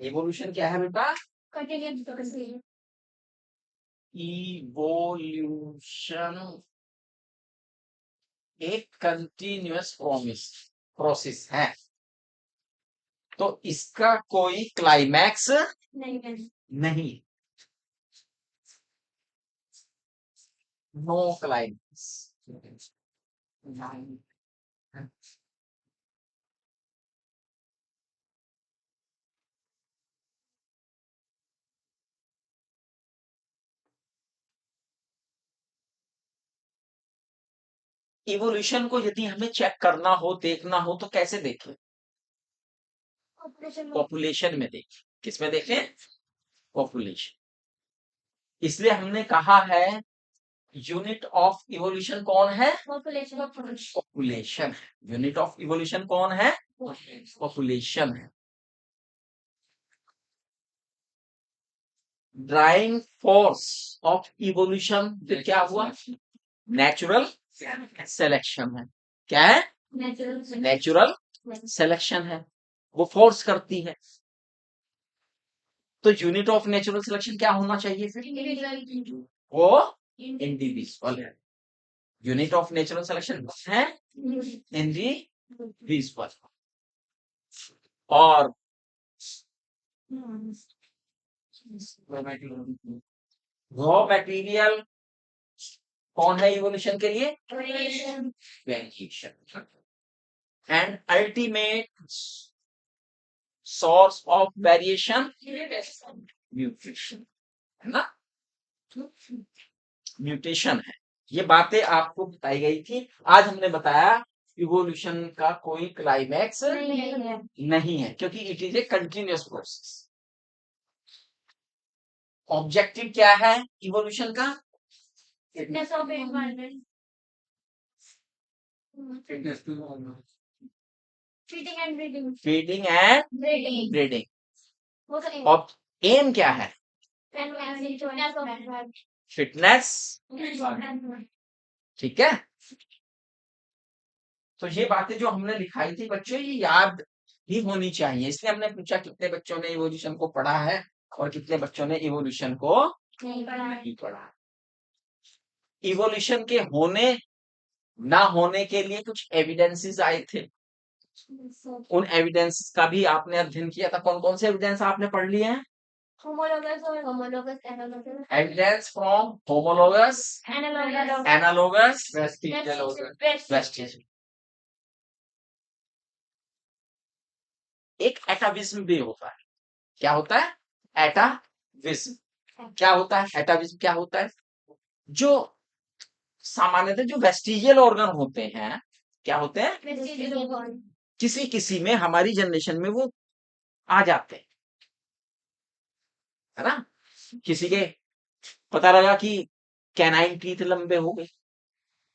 Evolution क्या है बेटा? कंटिन्यूस इवोल्यूशन एक कंटिन्यूअस प्रोसेस है, तो इसका कोई क्लाइमैक्स नहीं नहीं, नो क्लाइमैक्स। इवोल्यूशन को यदि हमें चेक करना हो, देखना हो, तो कैसे देखें? पॉपुलेशन में देखें। किसमें देखें? पॉपुलेशन। इसलिए हमने कहा है यूनिट ऑफ इवोल्यूशन कौन है? पॉपुलेशन। यूनिट ऑफ इवोल्यूशन कौन है? पॉपुलेशन है। ड्राइविंग फोर्स ऑफ इवोल्यूशन फिर क्या हुआ? नेचुरल सिलेक्शन है। क्या है? नेचुरल सिलेक्शन है, वो फोर्स करती है। तो यूनिट ऑफ नेचुरल सिलेक्शन क्या होना चाहिए फिर? वो इंडिविजुअल है। यूनिट ऑफ नेचुरल सिलेक्शन है इंडिविजुअल। और रॉ मटेरियल कौन है इवोल्यूशन के लिए? Variation. And ultimate source of variation mutation है ना? म्यूटेशन है। ये बातें आपको बताई गई थी। आज हमने बताया इवोल्यूशन का कोई क्लाइमैक्स नहीं है, क्योंकि it is a continuous process. Objective क्या है इवोल्यूशन का? Fitness of environment, fitness to feeding and breeding, feeding and breeding breeding. वो तो नहीं और एम क्या है? फिटनेस। ठीक है, तो ये बातें जो हमने लिखाई थी बच्चों, ये याद ही होनी चाहिए। इसलिए हमने पूछा कितने बच्चों ने इवोल्यूशन को पढ़ा है और कितने बच्चों ने इवोल्यूशन को नहीं पढ़ा। इवोल्यूशन के होने ना होने के लिए कुछ एविडेंसेस आए थे, उन एविडेंस का भी आपने अध्ययन किया था। कौन कौन से एविडेंस आपने पढ़ लिए हैं? Evidence from homologous, analogous, vestigial. एक एटाविज्म भी होता है। क्या होता है? एटाविज्म। क्या होता है एटाविज्म? क्या होता है? जो सामान्यतः जो वेस्टिजियल ऑर्गन होते हैं, क्या होते हैं? किसी किसी में हमारी जनरेशन में वो आ जाते हैं, है ना? किसी के पता लगा कि कैनाइन टीथ लंबे हो गए।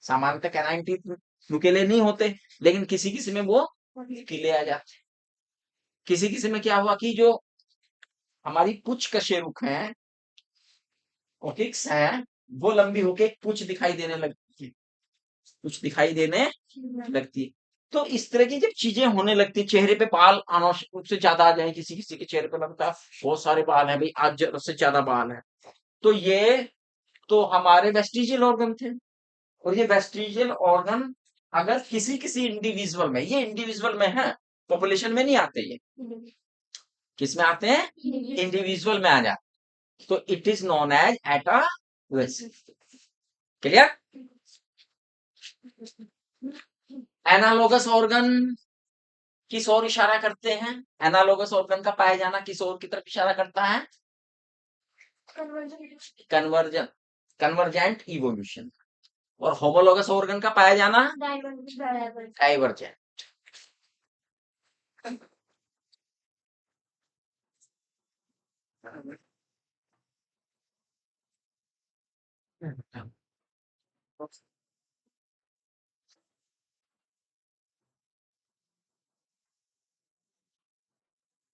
सामान्यतः कैनाइन टीथ नुकीले नहीं होते, लेकिन किसी किसी में वो नुकीले आ जाते। किसी किसी में क्या हुआ कि जो हमारी पुच्छ कशेरुक है, ओटिक्स है, वो लंबी होके पुच्छ दिखाई देने लगती है, कुछ दिखाई देने लगती है। तो इस तरह की जब चीजें होने लगती है, चेहरे पे बाल अनावश्यक रूप से ज्यादा आ जाए, किसी किसी के चेहरे पे लगता है बहुत सारे बाल हैं, भाई आज जरूरत से ज्यादा बाल है, तो ये तो हमारे वेस्टिजियल ऑर्गन थे। और ये वेस्टिजियल ऑर्गन अगर किसी किसी इंडिविजुअल में, ये इंडिविजुअल में है, पॉपुलेशन में नहीं आते, ये किस में आते हैं? इंडिविजुअल में आ जाते, तो it is known as atavism. Clear? Analogous organ किस ओर इशारा करते हैं? एनालोगस ऑर्गन का पाया जाना किस ओर की तरफ इशारा करता है? Conversion, convergent evolution. और होमोलोगस ऑर्गन का पाया जाना डाइवर्जेंट।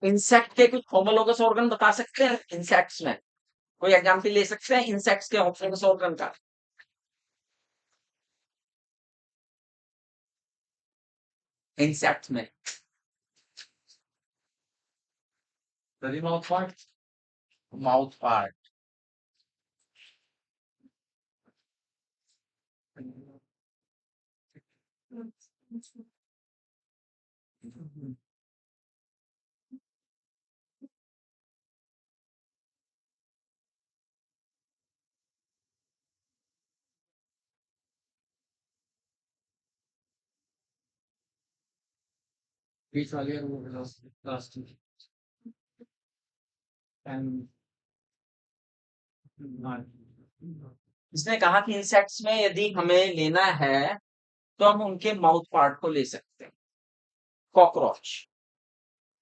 इंसेक्ट के कुछ होमोलोगस ऑर्गन बता सकते हैं? इंसेक्ट्स में कोई एग्जाम्पल ले सकते हैं इंसेक्ट्स के होमोलोगस ऑर्गन का? इंसेक्ट्स में the mouth part, mouth part. बीच वाली और वो लास्ट एंड इसने कहा कि इंसेक्ट्स में यदि हमें लेना है तो हम उनके माउथ पार्ट को ले सकते हैं। कॉकरोच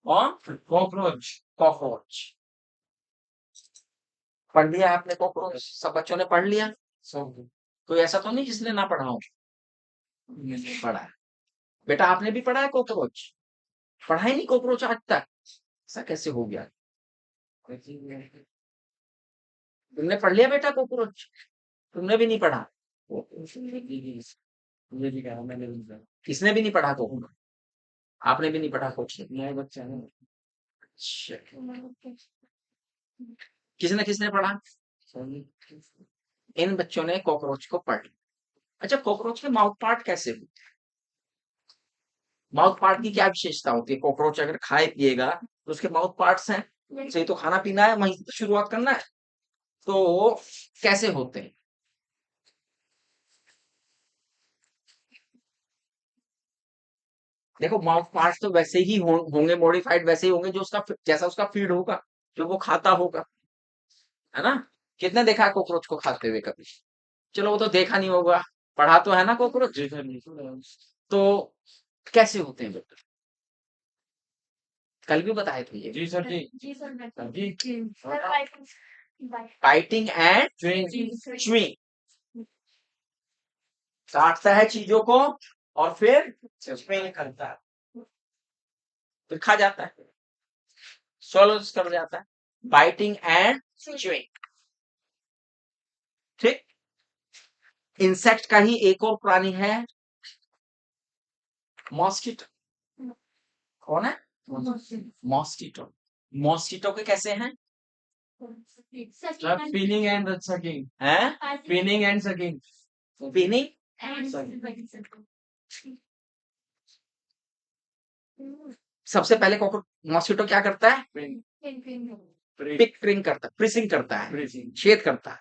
और कॉकरोच, कॉकरोच पढ़ लिया आपने? कॉकरोच सब बच्चों ने पढ़ लिया? सब कोई ऐसा तो नहीं जिसने ना पढ़ा हो? पढ़ा है बेटा, आपने भी पढ़ा है कॉकरोच? पढ़ा ही नहीं कॉकरोच आज तक? ऐसा कैसे हो गया? तुमने पढ़ लिया बेटा कॉकरोच? तुमने भी नहीं पढ़ा? किसने भी नहीं पढ़ा कॉकरोच? आपने भी नहीं पढ़ा कुछ? नए बच्चे हैं। अच्छा, किसने किसने पढ़ा? इन बच्चों ने कॉकरोच को पढ़ लिया। अच्छा, कॉकरोच के माउथ पार्ट कैसे होते हैं? माउथ पार्ट की क्या विशेषता होती है? कॉकरोच अगर खाए पिएगा तो उसके माउथ पार्ट्स हैं, सही तो खाना पीना है, वहीं से तो शुरुआत करना है, तो वो कैसे होते हैं? देखो, माउथ पार्ट्स तो वैसे ही होंगे, मॉडिफाइड वैसे ही होंगे जो उसका जैसा उसका फीड होगा, जो वो खाता होगा, है ना? कितने देखा है कॉकरोच को खाते हुए कभी? चलो वो तो देखा नहीं होगा, पढ़ा तो है ना कॉकरोच? तो कैसे होते हैं बेटा? कल भी बताए थे ये। जी सर जी। जी सर मैं जी sir by biting and chewing, काटता है चीजों को और फिर च्यूइंग करता है, फिर खा जाता है, swallow कर जाता है। बाइटिंग एंड च्यूइंग, ठीक। इंसेक्ट का ही एक और प्राणी है, मॉस्किटो। कौन है? मॉस्किटो। मॉस्किटो के कैसे हैं? फीलिंग एंड सकिंग है, फीलिंग एंड सकिंग, फीलिंग सबसे पहले मॉस्किटो क्या करता है? पिक ट्रिंग करता है, प्रिसिंग करता है, छेद करता है,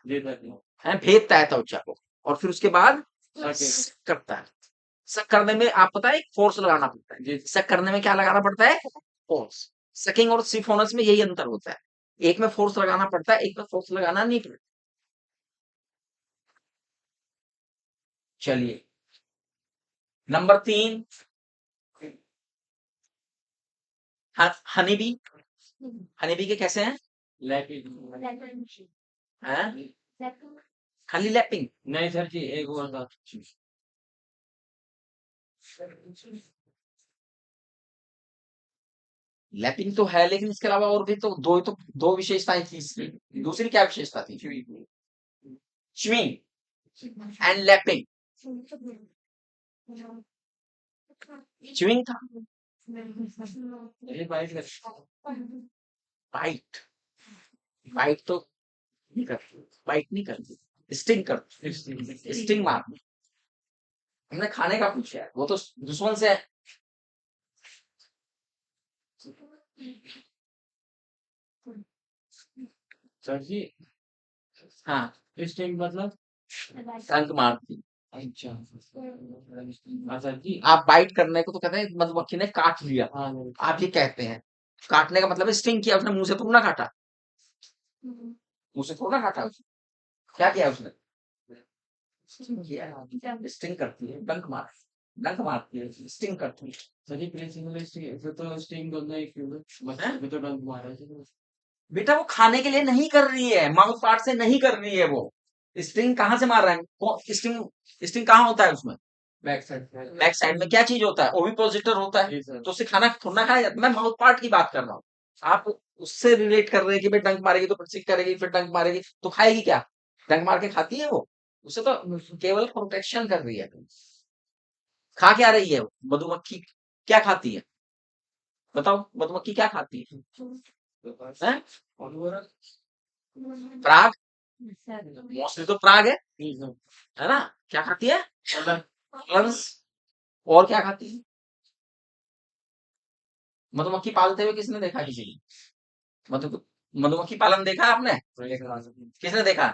भेदता है त्वचा को, और फिर उसके बाद करता है। सक करने में आप पता है फोर्स लगाना पड़ता है, सक करने में क्या लगाना पड़ता है? फोर्स। सकिंग और सिफोनस में यही अंतर होता है, एक में फोर्स लगाना पड़ता है, एक में फोर्स लगाना नहीं पड़ता। चलिए, number 3, honey bee. Honey bee के कैसे हैं? हैं? खाली लैपिंग नहीं सर जी, एक और बात। लैपिंग तो है, लेकिन इसके अलावा और भी तो दो विशेषताएं थी इसकी। दूसरी क्या विशेषता थी? Chewing and lapping. च्यूइंग था, बाइट, बाइट तो नहीं करती, बाइट नहीं करती, स्टिंग करती, स्टिंग मारती। हमने खाने का पूछा है, वो तो दुश्मन से है। सर जी, हाँ, स्टिंग मतलब डंक मारती। अच्छा, अच्छा जी, आप बाइट करने को तो कहते हैं मधुमक्खी ने काट लिया, आप ये कहते हैं काटने का मतलब स्टिंग किया उसने, मुंह से थोड़ा ना काटा, मुंह से थोड़ा ना काटा उसने, क्या किया उसने? स्टिंग करती है, डंक मारती है, स्टिंग करती है। सही फिर तो स्टिंग करना ही क्यों है? फिर तो डंक मारा है। बेटा वो खाने के लिए नहीं कर रही है, माउथ पार्ट से नहीं कर रही है वो। स्टिंग कहाँ से मार रहा है? स्टिंग, स्टिंग कहाँ होता है उसमें? बैक साइड, बैक साइड में क्या चीज होता है? ओविपोजिटर होता है, तो उससे खाना थोड़ा ना खाया जाता है। मैं माउथ पार्ट की बात कर रहा हूँ, आप उससे रिलेट कर रहे हैं कि भाई डंक मारेगी तो प्रसिक करेगी, फिर डंक मारेगी तो खाएगी क्या? डंक मार के खाती है वो? उसे तो केवल प्रोटेक्शन कर रही है। खा क्या रही है वो? मधुमक्खी क्या खाती है? बताओ, मधुमक्खी क्या खाती है? हैं? पराग, मोस्टली तो पराग है ना? क्या खाती है? हंस। और क्या खाती है? मधुमक्खी पालते हुए किसने देखा किसी को? मधुमक्खी पालन देखा आपने? किसने देखा?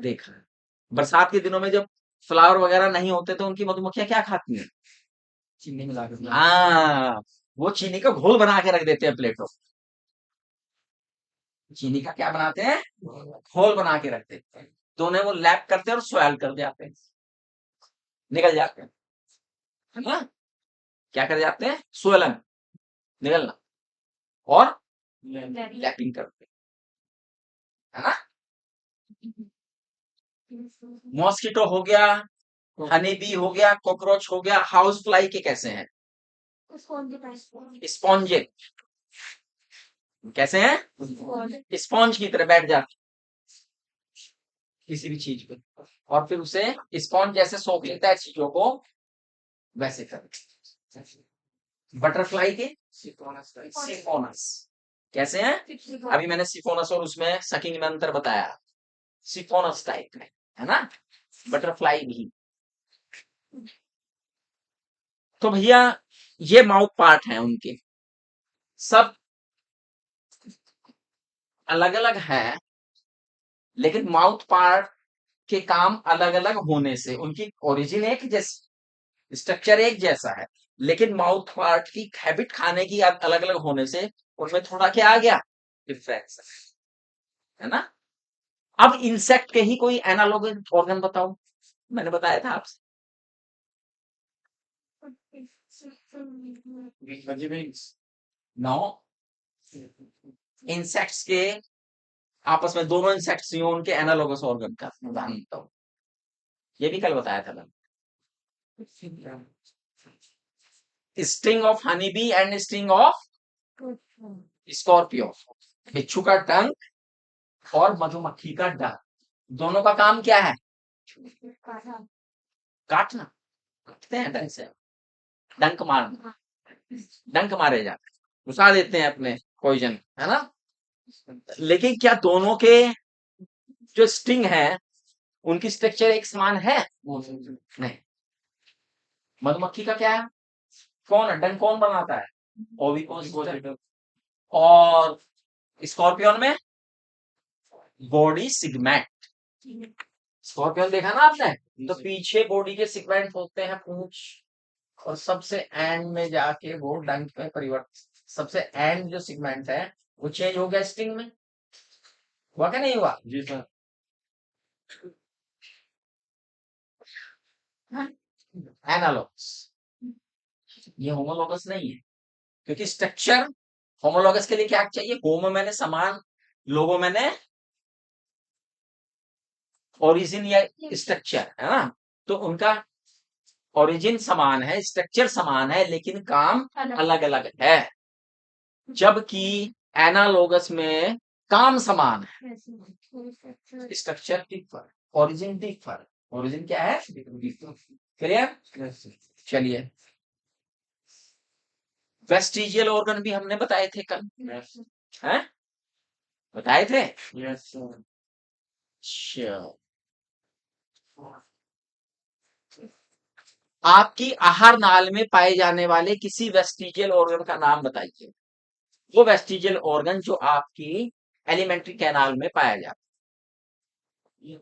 देखा। बरसात के दिनों में जब फ्लावर वगैरह नहीं होते तो उनकी मधुमक्खियां क्या खाती हैं? चीनी मिला के। हाँ, वो चीनी का घोल बना के रख देते हैं प्लेटों। चीनी का क्या बनाते हैं? घोल बना के रख देते हैं। तो उन्हें वो लैप करते हैं और स्वेल कर जाते हैं, निकल जाते हैं, है ना? क्या कर जाते हैं? स्वेलन, निकलना, और लैपिंग करते हैं, है ना? मॉस्किटो हो गया, हनी बी हो गया, कॉकरोच हो गया, हाउस फ्लाई के कैसे हैं? स्पॉन्जे। कैसे हैं? स्पॉन्ज की तरह बैठ जाते किसी भी चीज पे, और फिर उसे स्पॉन्ज जैसे सोख लेता है चीजों को, वैसे कर। बटरफ्लाई के सिफोनस कैसे हैं? अभी मैंने सिफोनस और उसमें सकिंग में अंतर बताया। सिफोनस टाइप में, है ना? बटरफ्लाई भी। तो भैया ये माउथ पार्ट है उनके, सब अलग अलग है, लेकिन माउथ पार्ट के काम अलग अलग होने से उनकी ओरिजिन एक जैसी, स्ट्रक्चर एक जैसा है, लेकिन माउथ पार्ट की हैबिट खाने की अलग अलग होने से उनमें थोड़ा क्या आ गया? डिफरेंस, है ना? अब इंसेक्ट के ही कोई एनालॉग ऑर्गन बताओ, मैंने बताया था आपसे। नो, इंसेक्ट्स के आपस में दोनों इंसेक्ट्स ही उनके एनालॉगस ऑर्गन का उदाहरण बताओ, ये भी कल बताया था मैंने। Sting of honey bee and sting of Scorpio. बिच्छू का डंक और मधुमक्खी का डंक, दोनों का काम क्या है? काटना, काटते हैं डंक से, डंक मारना, डंक मारे जाते, घुसा देते हैं अपने पॉइजन, है ना? लेकिन क्या दोनों के जो स्टिंग है उनकी स्ट्रक्चर एक समान है? नहीं। मधुमक्खी का क्या है? कौन है डंक, कौन बनाता है? ओविपोस्टर। और स्कॉर्पियन में बॉडी सिगमेंट। स्कॉर्पियन देखा ना आपने? तो पीछे बॉडी के सिगमेंट होते हैं, पूंछ, और सबसे एंड में जाके वो डंक में परिवर्तित, सबसे एंड जो सिगमेंट है वो चेंज हो गया स्टिंग में, हुआ क्या नहीं हुआ? जी सर। एनालॉगस, ये होमोलॉगस नहीं है, क्योंकि स्ट्रक्चर होमोलॉगस के लिए क्या चाहिए? होमो मैंने समान, लोगो मैंने ओरिजिन या स्ट्रक्चर, है ना? तो उनका ओरिजिन समान है, स्ट्रक्चर समान है, लेकिन काम अलग अलग है, जबकि एनालॉगस में काम समान है, structure differ, origin differ. Origin क्या है? क्लियर? चलिए, वेस्टिजियल ऑर्गन भी हमने बताए थे कल, हैं? बताए थे? अच्छा, आपकी आहार नाल में पाए जाने वाले किसी वेस्टिजियल ऑर्गन का नाम बताइए, वो वेस्टिजियल ऑर्गन जो आपकी एलिमेंट्री कैनाल में पाया जाता है।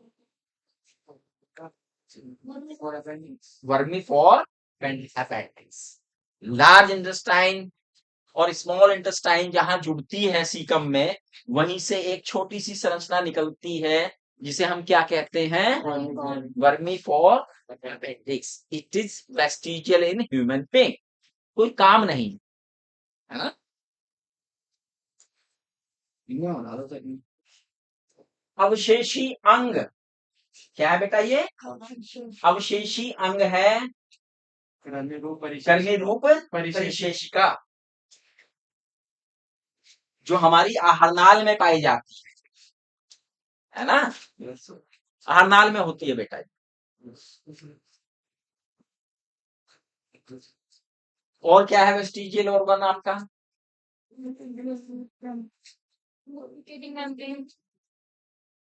Vermi for appendix, large intestine और स्मॉल इंटेस्टाइन जहां जुड़ती है सीकम में, वहीं से एक छोटी सी संरचना निकलती है जिसे हम क्या कहते हैं? Vermi for appendix. It is vestigial in human being, कोई काम नहीं, है ना? अवशेषी अंग क्या है बेटा? ये अवशेषी अंग है, कर्मी रूप परिशेषिका, जो हमारी आहारनाल में पाई जाती है ना? आहारनाल में होती है बेटा। और क्या है वेस्टिजियल ऑर्गन आपका? Irritating membrane.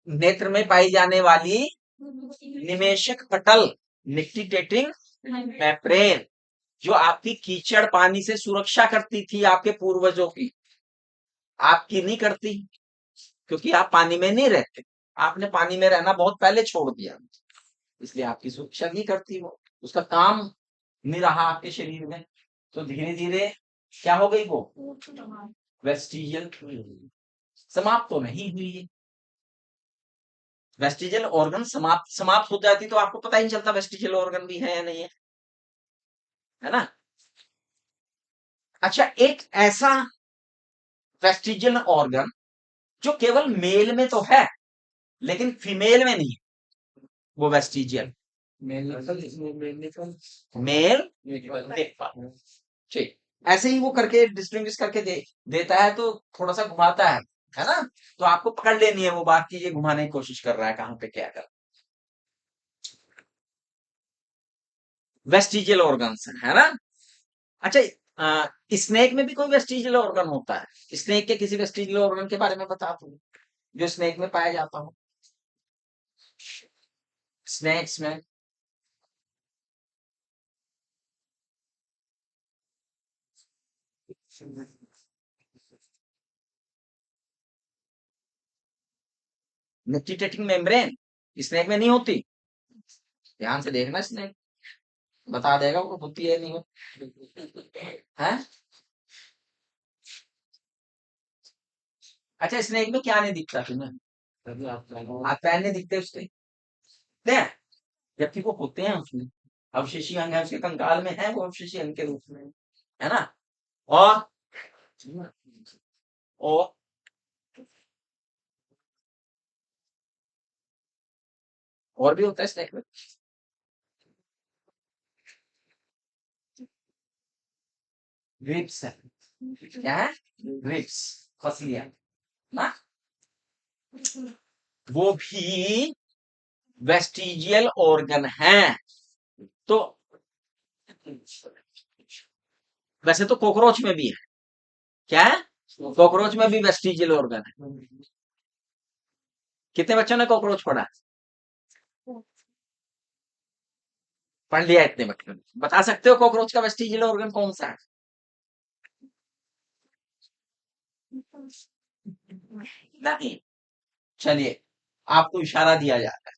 नेत्र में पाई जाने वाली निमेशक पटल, निक्टिटेटिंग मेम्ब्रेन, जो आपकी कीचड़ पानी से सुरक्षा करती थी आपके पूर्वजों की, आपकी नहीं करती, क्योंकि आप पानी में नहीं रहते। आपने पानी में रहना बहुत पहले छोड़ दिया, इसलिए आपकी सुरक्षा नहीं करती वो, उसका काम नहीं रहा आपके शरीर में। तो धीरे धीरे क्या हो गई वो, वेस्टिजियल, समाप्त तो नहीं हुई है। वेस्टिजियल ऑर्गन समाप्त समाप्त हो जाती तो आपको पता ही नहीं चलता वेस्टिजियल ऑर्गन भी है या नहीं है ना। अच्छा, एक ऐसा वेस्टिजियल ऑर्गन जो केवल मेल में तो है लेकिन फीमेल में नहीं है, वो वेस्टिजियल मेल निपल, ठीक, ऐसे ही वो करके डिस्टिंग्विश करके देता है, तो थोड़ा सा घुमाता है ना, तो आपको पकड़ लेनी है वो बात की ये घुमाने की कोशिश कर रहा है कहां पे क्या कर। वेस्टिजियल ऑर्गन्स है ना। अच्छा, स्नेक में भी कोई वेस्टिजियल ऑर्गन होता है? स्नेक के किसी वेस्टिजियल ऑर्गन के बारे में बता दो जो स्नेक में पाया जाता हो। स्नेक्स में निक्टिटेटिंग मेम्ब्रेन स्नेक में नहीं होती, ध्यान से देखना, स्नेक बता देगा वो होती है नहीं होती है। अच्छा, स्नेक में क्या नहीं दिखता तुम्हें? हाथ पैर नहीं दिखते उसके, दिखते हैं, जबकि वो होते हैं उसमें, अवशेषी अंग है उसके कंकाल में, है वो अवशेषी अंग के रूप में, है ना। और और और भी होता है स्नेक में, ग्रिप्स है, क्या है, ग्रिप्स, फसलियां ना, वो भी वेस्टिजियल ऑर्गन है। तो वैसे तो कॉकरोच में भी है, क्या है, कॉकरोच में भी वेस्टिजियल ऑर्गन है। कितने बच्चों ने कॉकरोच पढ़ा? पढ़ लिया इतने बच्चों ने, बता सकते हो कॉकरोच का वेस्टिजियल ऑर्गन कौन सा है? नहीं, चलिए, आपको इशारा दिया जाता है,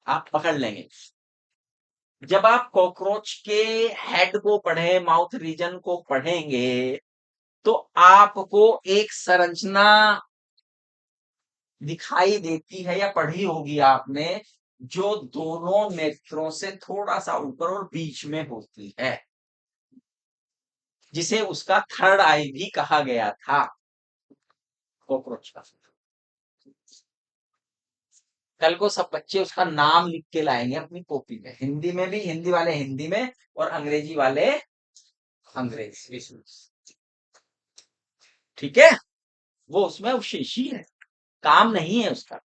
आप पकड़ लेंगे। जब आप कॉकरोच के हेड को पढ़े, माउथ रीजन को पढ़ेंगे, तो आपको एक संरचना दिखाई देती है या पढ़ी होगी आपने, जो दोनों नेत्रों से थोड़ा सा ऊपर और बीच में होती है, जिसे उसका थर्ड आई भी कहा गया था कॉकरोच का। कल को सब बच्चे उसका नाम लिख के लाएंगे अपनी कॉपी में, हिंदी में भी, हिंदी वाले हिंदी में और अंग्रेजी वाले अंग्रेजी, ठीक है। वो उसमें अवशेषी है, काम नहीं है उसका,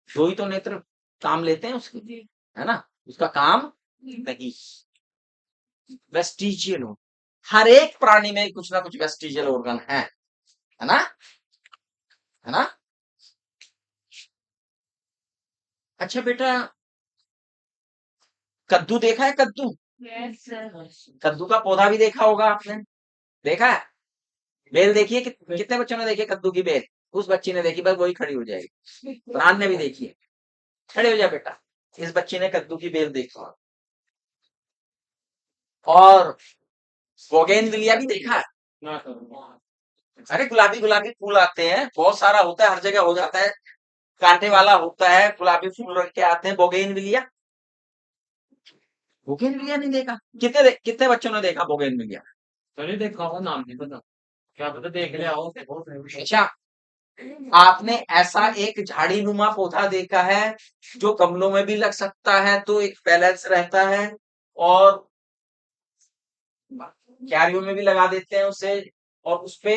दो ही तो नेत्र काम लेते हैं उसके, है ना, उसका काम नहीं। वेस्टिजियल हो, हर एक प्राणी में कुछ ना कुछ वेस्टिजियल ऑर्गन है ना, है ना। अच्छा बेटा, कद्दू देखा है, कद्दू? Yes, sir. कद्दू का पौधा भी देखा होगा आपने, देखा है? बेल देखी है कितने बच्चों ने देखी है कद्दू की बेल? उस बच्ची ने देखी, बस वही खड़ी हो जाएगी। प्राण ने भी देखी है, खड़े हो जा बेटा, इस बच्ची ने कद्दू की बेल देखी। और बोगेनविलिया भी देखा है? अरे गुलाबी गुलाबी फूल आते हैं, बहुत सारा होता है, हर जगह हो जाता है, कांटे वाला होता है, गुलाबी फूल रख के आते हैं, बोगेनविलिया। बोगेनविलिया नहीं देखा? कितने बच्चों ने देखा बोगेनविलिया? मैंने देखा हो, नाम नहीं पता, क्या पता देख लिया हो। अच्छा, आपने ऐसा एक झाड़ी नुमा पौधा देखा है जो गमलों में भी लग सकता है, तो एक बैलेंस रहता है, और क्यारियों में भी लगा देते हैं उसे, और उसपे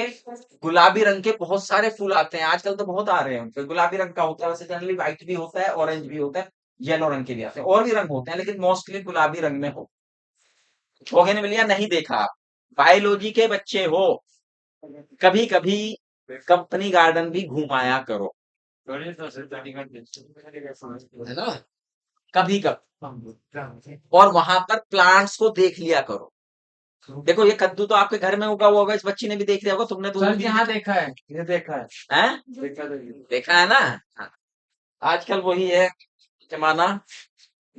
गुलाबी रंग के बहुत सारे फूल आते हैं, आजकल तो बहुत आ रहे हैं उनपे, गुलाबी रंग का होता है, वैसे जनरली व्हाइट भी होता है, ऑरेंज भी होता है, येलो रंग के भी आते हैं, और भी रंग होते हैं, लेकिन मोस्टली गुलाबी रंग में हो। बोगेनविलिया नहीं देखा आप, बायोलॉजी के बच्चे हो, कभी कभी कंपनी गार्डन भी घुमाया करो, है ना, कभी कभी। और वहां पर प्लांट्स को देख लिया करो। देखो ये कद्दू तो आपके घर में उगा हुआ होगा, इस बच्ची ने भी देख लिया होगा, तुमने तो सर यहाँ देखा है, ये देखा है, हैं? देखा है। देखा है ना। हाँ, आजकल वही है जमाना।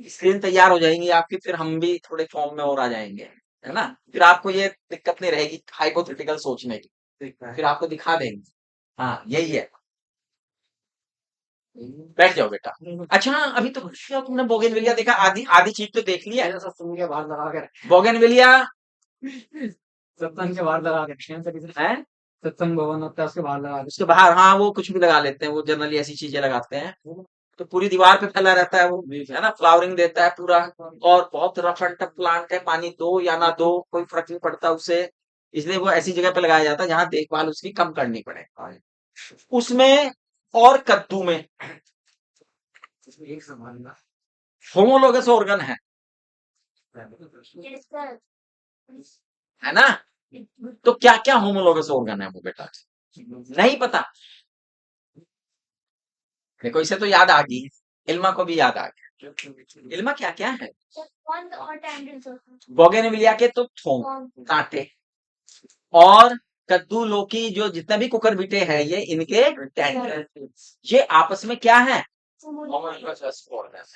स्क्रीन तैयार हो जाएंगी आपकी, फिर हम भी थोड़े फॉर्म में और आ जाएंगे, है ना, फिर आपको ये दिक्कत नहीं रहेगी हाइपोथेटिकल सोचने की, देखा है। फिर आपको दिखा देंगे। हाँ यही है। बैठ जाओ बेटा। अच्छा अभी तो तुमने बोगेनविलिया देखा, आधी आधी चीज तो देख लिया है। ऐसा सत्संग के बाहर लगा के बोगेनविलिया सत्संग के बाहर लगा के रखे हैं सभी से। है सत्संग भवन होता है उसके बाहर लगा उसके बाहर, हाँ वो कुछ भी लगा लेते हैं, वो जनरली ऐसी चीजें लगाते हैं, तो पूरी दीवार पे फैला रहता है वो, है ना, फ्लावरिंग देता है पूरा, और बहुत रफ एंड टफ प्लांट है, पानी दो या ना दो कोई फर्क नहीं पड़ता उससे, इसलिए वो ऐसी जगह पे लगाया जाता है जहां देखभाल उसकी कम करनी पड़े। उसमें और कद्दू में के एक समान ना। होमोलोगस ऑर्गन है Yes, sir. है ना, तो क्या क्या होमोलोगस ऑर्गन है वो बेटा, नहीं पता? देखो इसे तो याद आ गई, इल्मा को भी याद आ गया। इल्मा क्या क्या है? Just one or tangents or something. Bougainvillea के तो थोम, One. कांटे, और कद्दू लौकी जो जितने भी कुकर बिटे हैं ये इनके टेंडर, ये आपस में क्या है?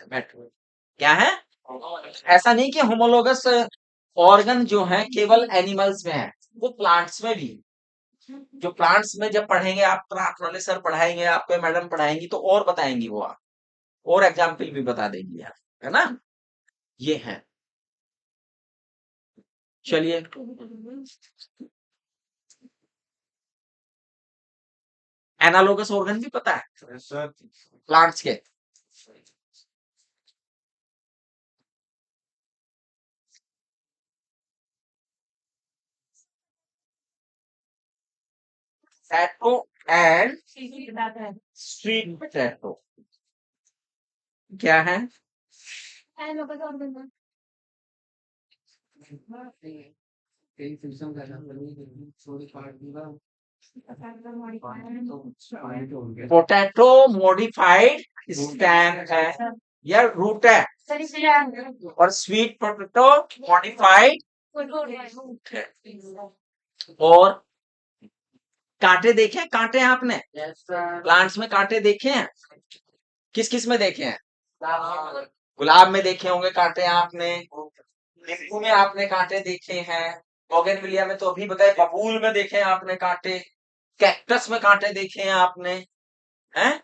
बैठो। क्या है? ऐसा नहीं कि होमोलोगस ऑर्गन जो है केवल एनिमल्स में है, वो प्लांट्स में भी, जो प्लांट्स में जब पढ़ेंगे आप, प्लांट वाले सर पढ़ाएंगे आपको, मैडम पढ़ाएंगी तो और बताएंगी वो, आप और एग्जाम्पल भी बता देंगी आप, है ना, ये है। चलिए एनालोगस ऑर्गन भी पता है सर प्लांट्स के? पोटैटो एंड स्वीट पोटैटो क्या है? And look at the organ. कई सिस्टम का नाम थोड़ी पार्ट दिया पोटैटो मॉडिफाइड स्टेम है या रूट है, और स्वीट पोटैटो मॉडिफाइड, और कांटे देखे हैं? कांटे आपने प्लांट्स में कांटे देखे हैं? किस किस में देखे हैं? गुलाब में देखे होंगे कांटे आपने, नींबू में आपने कांटे देखे हैं, बोगेनविलिया में तो अभी बताए, बबूल में देखे हैं आपने कांटे, कैक्टस में कांटे देखे हैं आपने, हैं?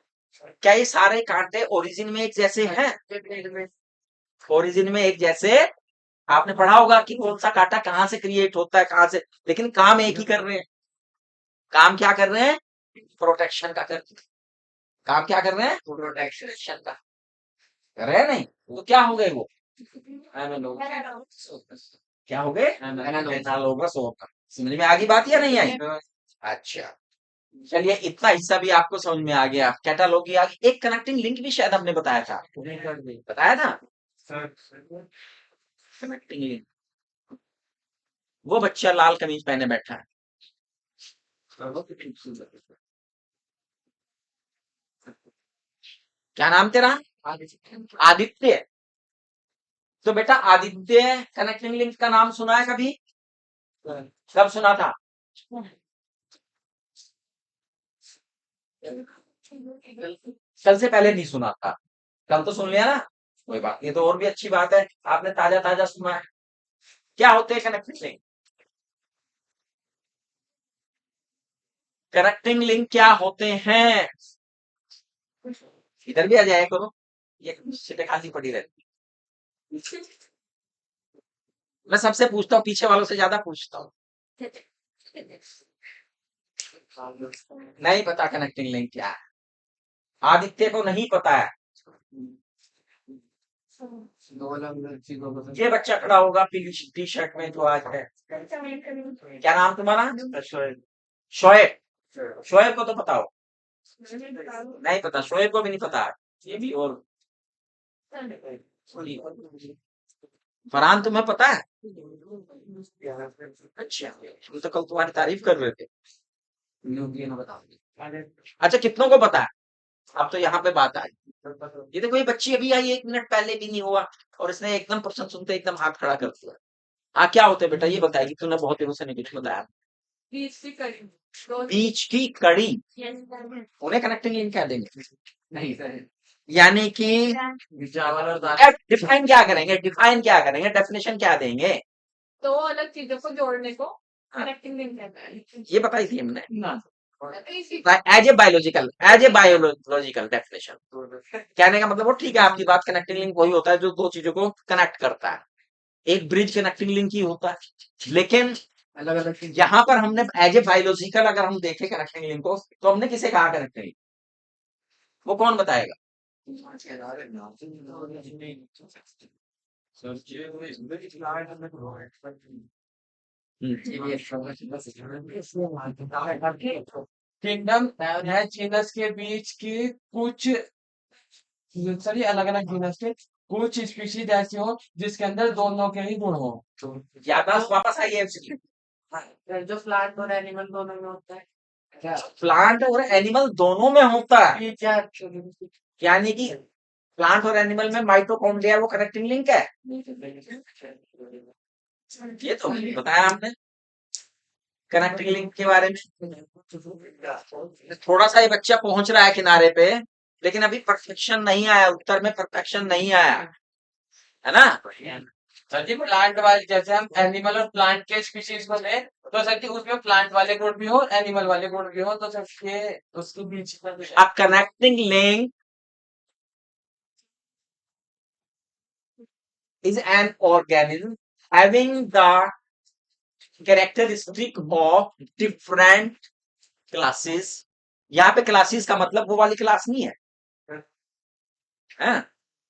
क्या ये सारे कांटे ओरिजिन में एक जैसे हैं? ओरिजिन में एक जैसे, आपने पढ़ा होगा कि कौन सा कांटा कहाँ से क्रिएट होता है, कहाँ से, लेकिन काम एक ही कर रहे हैं। काम क्या कर रहे हैं? प्रोटेक्शन का कर रहे हैं। काम क्या कर रहे हैं? प्रोटेक्शन का कर रहे हैं, नहीं तो क्या हो गए वो? क्या हो गए? Analogous organ. समझ में आ गई बात या नहीं आई? अच्छा चलिए इतना हिस्सा भी आपको समझ में आ गया, कैटालॉगी आ गई। एक कनेक्टिंग लिंक भी शायद हमने बताया था, बताया था कनेक्टिंग लिंक, वो बच्चा लाल कमीज पहने बैठा है, क्या नाम तेरा? आदित्य। तो बेटा आदित्य कनेक्टिंग लिंक का नाम सुना है कभी? कब सुना था? कल से पहले नहीं सुना था, कल तो सुन लिया ना, कोई बात, ये तो और भी अच्छी बात है, आपने ताजा ताजा सुना है। क्या होते हैं कनेक्टिंग लिंक? कनेक्टिंग लिंक क्या होते हैं? इधर भी आ जाया करो, ये सीटें खाली पड़ी रहती। मैं सबसे पूछता हूँ, पीछे वालों से ज्यादा पूछता हूँ। नहीं पता कनेक्टिंग लिंक क्या है? आदित्य को नहीं पता है। ये बच्चा खड़ा होगा पीली टी शर्ट में जो आज है, क्या नाम तुम्हारा? शोएब। शोएब को तो पता हो? नहीं पता, शोएब को भी नहीं पता है, ये भी और फरहान तुम्हें पता है? अच्छा, हम तो कल तुम्हारी तारीफ कर रहे थे। अच्छा, कितनों को पता है? अब तो यहाँ पे बात आई। ये देखो, ये बच्ची अभी आई, 1 मिनट पहले भी नहीं हुआ और इसने एकदम प्रश्न सुनते एकदम हाथ खड़ा कर दिया। हाँ, क्या होते बेटा, ये बताएगी, तूने बहुत दिनों से नहीं कुछ बताया। बीच की कड़ी बीच की कड़ी, Yes, sir. उन्हें कनेक्टिंग लिंक क्या देंगे? नहीं सर, यानी कि चावल और दाल डिफाइन क्या करेंगे, डिफाइन क्या करेंगे, डेफिनेशन क्या देंगे? दो अलग चीजों को जोड़ने को कनेक्टिंग लिंक कहता है। ये बताई थी हमने। ना इसी एज ए बायोलॉजिकल डेफिनेशन। कहने का मतलब वो ठीक है, आपकी बात, कनेक्टिंग लिंक वही होता है जो दो चीजों को कनेक्ट करता है। एक ब्रिज कनेक्टिंग लिंक ही होता है। लेकिन अलग अलग चीज यहाँ पर हमने एज ए बायोलॉजिकल अगर हम देखें कनेक्टिंग लिंक को, तो हमने किसे कहा कनेक्टिंग लिंक? वो कौन बताएगा? किंगडम है जीनस के बीच की कुछ सॉरी अलग अलग जीनस के कुछ स्पीशीज ऐसी हो जिसके अंदर दोनों के ही गुण हो। याददाश्त वापस आई है MCQ। जो प्लांट और एनिमल दोनों में होता है क्या? प्लांट और एनिमल दोनों में होता है, ये क्या यानी कि प्लांट और एनिमल में माइटोकॉन्ड्रिया वो कनेक्टिंग लिंक है। ये तो बताया हमने कनेक्टिंग लिंक के बारे में। थोड़ा सा ये बच्चा पहुंच रहा है किनारे पे, लेकिन अभी परफेक्शन नहीं आया, उत्तर में परफेक्शन नहीं आया, है ना? सर जी प्लांट वाले जैसे हम एनिमल और प्लांट के स्पीशीज को लें तो सर जी उसमें प्लांट वाले गुण भी हो एनिमल वाले गुण भी हो तो सर ये उसके बीच का A connecting link is an organism having the characteristic of different classes. यहाँ पे क्लासेस का मतलब वो वाली क्लास नहीं है,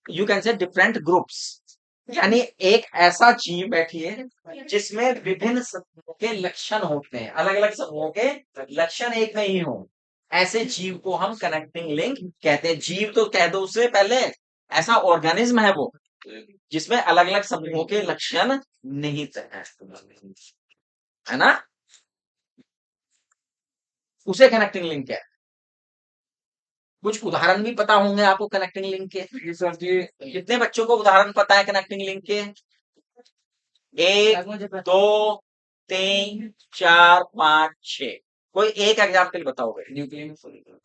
you can say different groups, यानी एक ऐसा जीव बैठिए जिसमें विभिन्न समूहों के लक्षण होते हैं, अलग अलग समूहों के लक्षण एक में ही हो, ऐसे जीव को हम कनेक्टिंग लिंक कहते हैं। जीव तो कह दो उससे पहले, ऐसा ऑर्गेनिज्म है वो जिसमें अलग अलग समूहों के लक्षण निहित है ना, उसे कनेक्टिंग लिंक है। कुछ उदाहरण भी पता होंगे आपको कनेक्टिंग लिंक के। सर जी कितने बच्चों को उदाहरण पता है कनेक्टिंग लिंक के? 1 2 3 4 5 6। कोई एक एग्जाम्पल बताओगे?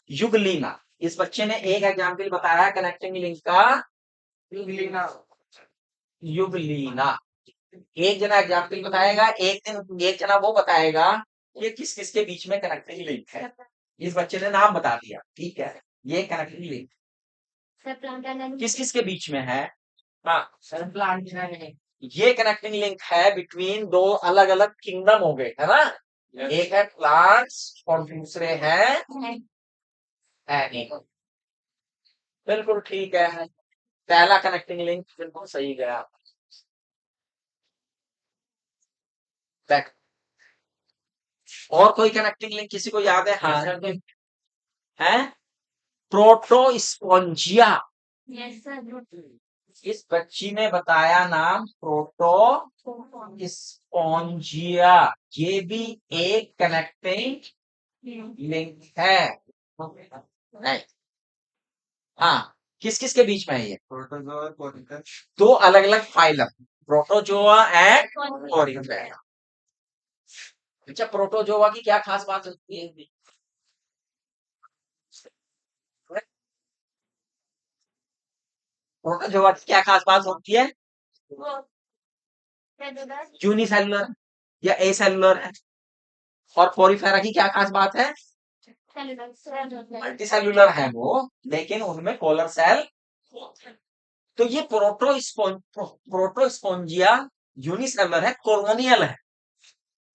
युगलीना, इस बच्चे ने एक एग्जाम्पल बताया कनेक्टिंग लिंक का, युगलीना। एक जना एग्जाम्पल बताएगा, एक दिन एक जना वो बताएगा ये किस किस के बीच में कनेक्टिंग लिंक है। इस बच्चे ने नाम बता दिया, ठीक है, ये connecting link Sir, plant and animal. किस किस के बीच में है? हाँ, सर प्लांट नहीं ये कनेक्टिंग लिंक है बिटवीन दो अलग अलग किंगडम हो गए, है ना? एक है प्लांट्स और दूसरे है एनिमल। बिल्कुल ठीक है, पहला कनेक्टिंग लिंक बिल्कुल सही गया। बैक और कोई कनेक्टिंग लिंक किसी को याद है? हाँ है, प्रोटोस्पोंजिया। Yes, sir. इस बच्ची ने बताया नाम प्रोटोस्पोंजिया, ये भी एक कनेक्टिंग लिंक है। नहीं, हाँ, किस किस के बीच में है ये? दो अलग अलग फाइलम, प्रोटोजोआ एंड कोरियोफेरा। अच्छा, प्रोटोजोआ की क्या खास बात होती है? प्रोटोजोआ की क्या खास बात होती है? Cellular. यूनिसेलुलर या एसेलुलर है। और पोरिफेरा की क्या खास बात है? Cellular. Cellular. मल्टीसेलुलर है वो, लेकिन उनमें कॉलर सेल। तो ये प्रोटोस्पोंजिया यूनिसेलुलर है, कोलोनियल है।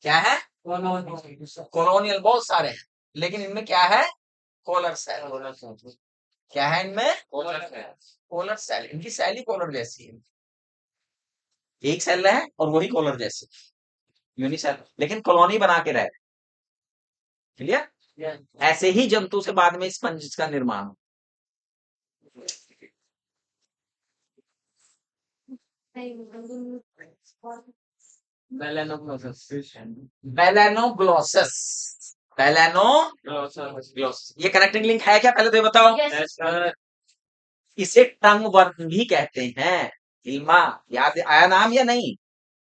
क्या है? कोलोनियल बहुत सारे हैं, लेकिन इनमें क्या है? Collar cell. क्या है इनमें? Collar cell. इनकी सेल ही कॉलर जैसी है, एक सेल है और वही कॉलर जैसी यूनिसेल, लेकिन कॉलोनी बना के रहे। क्लियर? ऐसे ही जंतु से बाद में स्पंज का निर्माण। Melanoglossus. बेलेनोग्लोसस, बेलेनोग्लोसस, ये कनेक्टिंग लिंक है क्या, पहले तो ये बताओ। Yes. Yes, sir. इसे टंग वर्म भी कहते हैं। इल्मा, याद आया नाम या नहीं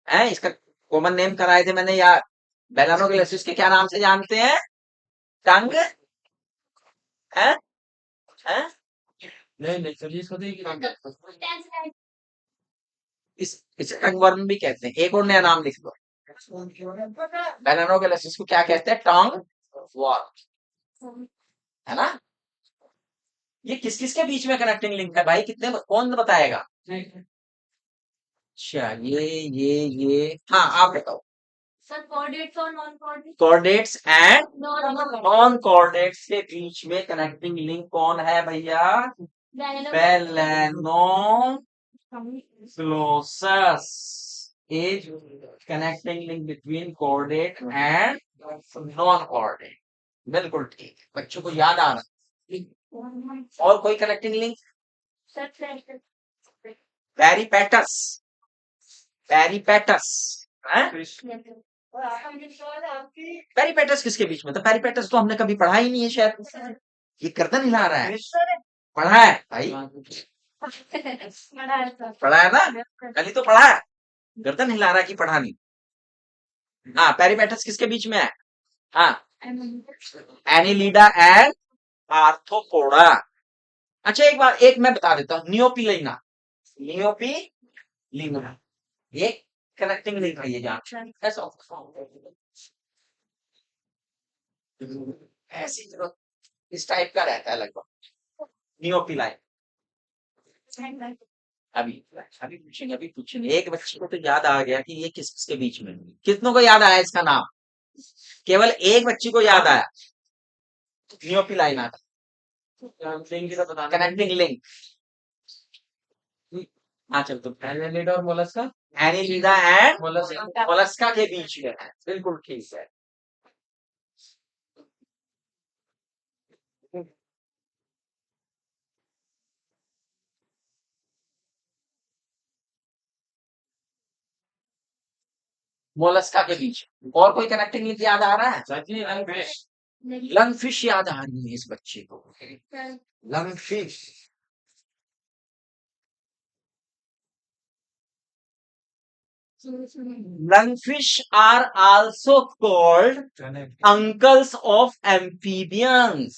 है? इसका कॉमन नेम कराए थे मैंने यार। बेलेनोग्लोसस के क्या नाम से जानते हैं? टंग है, है? नहीं सर, इसको देखिए। इसे टंग वर्म भी कहते हैं। एक और नया नाम लिख दो। बेलेनोग्लोसस को क्या कहते हैं? टंग वर्म, है ना? ये किस किस के बीच में कनेक्टिंग लिंक है भाई? कितने, कौन बताएगा? अच्छा, ये हाँ, आप बताओ। Sir, coordinates or non-coordinates? Coordinates and Non. Non coordinates के बीच में कनेक्टिंग लिंक कौन है भैया? Balanoglossus is connecting link between coordinate and non coordinate. बिल्कुल ठीक, बच्चों को याद आ रहा है। और कोई कनेक्टिंग लिंक? Sir, पेरिपेटस, पेरिपेटस है? पेरिपेटस किसके बीच में था? पेरिपेटस तो हमने कभी पढ़ा ही नहीं है शायद। ये गर्दन हिला रहा है। पढ़ा है भाई, पढ़ा है ना? कल ही तो पढ़ा है। गर्दन हिला रहा है कि पढ़ा नहीं? हाँ, पेरिपेटस किसके बीच में है? हाँ, एनिलिडा एंड आर्थ्रोपोडा। अच्छा, एक मैं बता देता हूँ, नियोपिलिना, नियोपिलिना ये कनेक्टिंग लिंक है, ये जान ऐसा ऐसी इस टाइप का रहता है लगभग नियोपिलाइन। अभी अभी पूछेंगे एक बच्चे को तो याद आ गया कि ये किस किसके बीच में है। कितनों को याद आया इसका नाम? केवल एक बच्ची को याद आया, नियोपिलाइन आता, कनेक्टिंग लिंक। हाँ चल, तो एनिलिडा और Mollusca. Annelida and Mollusca. Mollusca के बीच में है, बिल्कुल ठीक है। मोलस्का के बीच। और कोई कनेक्टिंग लिंक याद आ रहा है? सर जी, लंगफिश। लंगफिश याद आ रही है इस बच्चे को। Lungfish, lungfish are also called uncles of amphibians,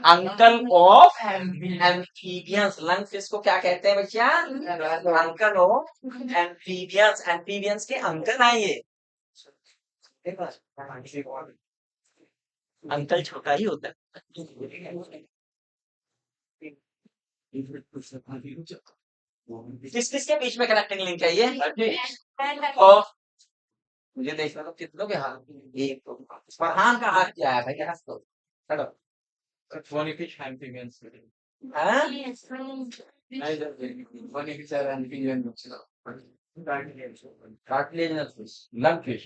uncle of amphibians. Lungfish को क्या कहते हैं बच्चा? Uncle of amphibians. एम्फीबियंस के अंकल हैं ये। अंकल छोटा ही होता है। किस किस के बीच में कनेक्टिंग लिंक है ये? और मुझे देखना तो कितनों के हाथ, एक तो फरहान का हाथ क्या है भाई? हाथ तो चलो, Bonifish amphibians. हाँ? Bonifish are amphibians. Cartilaginous fish, lung fish.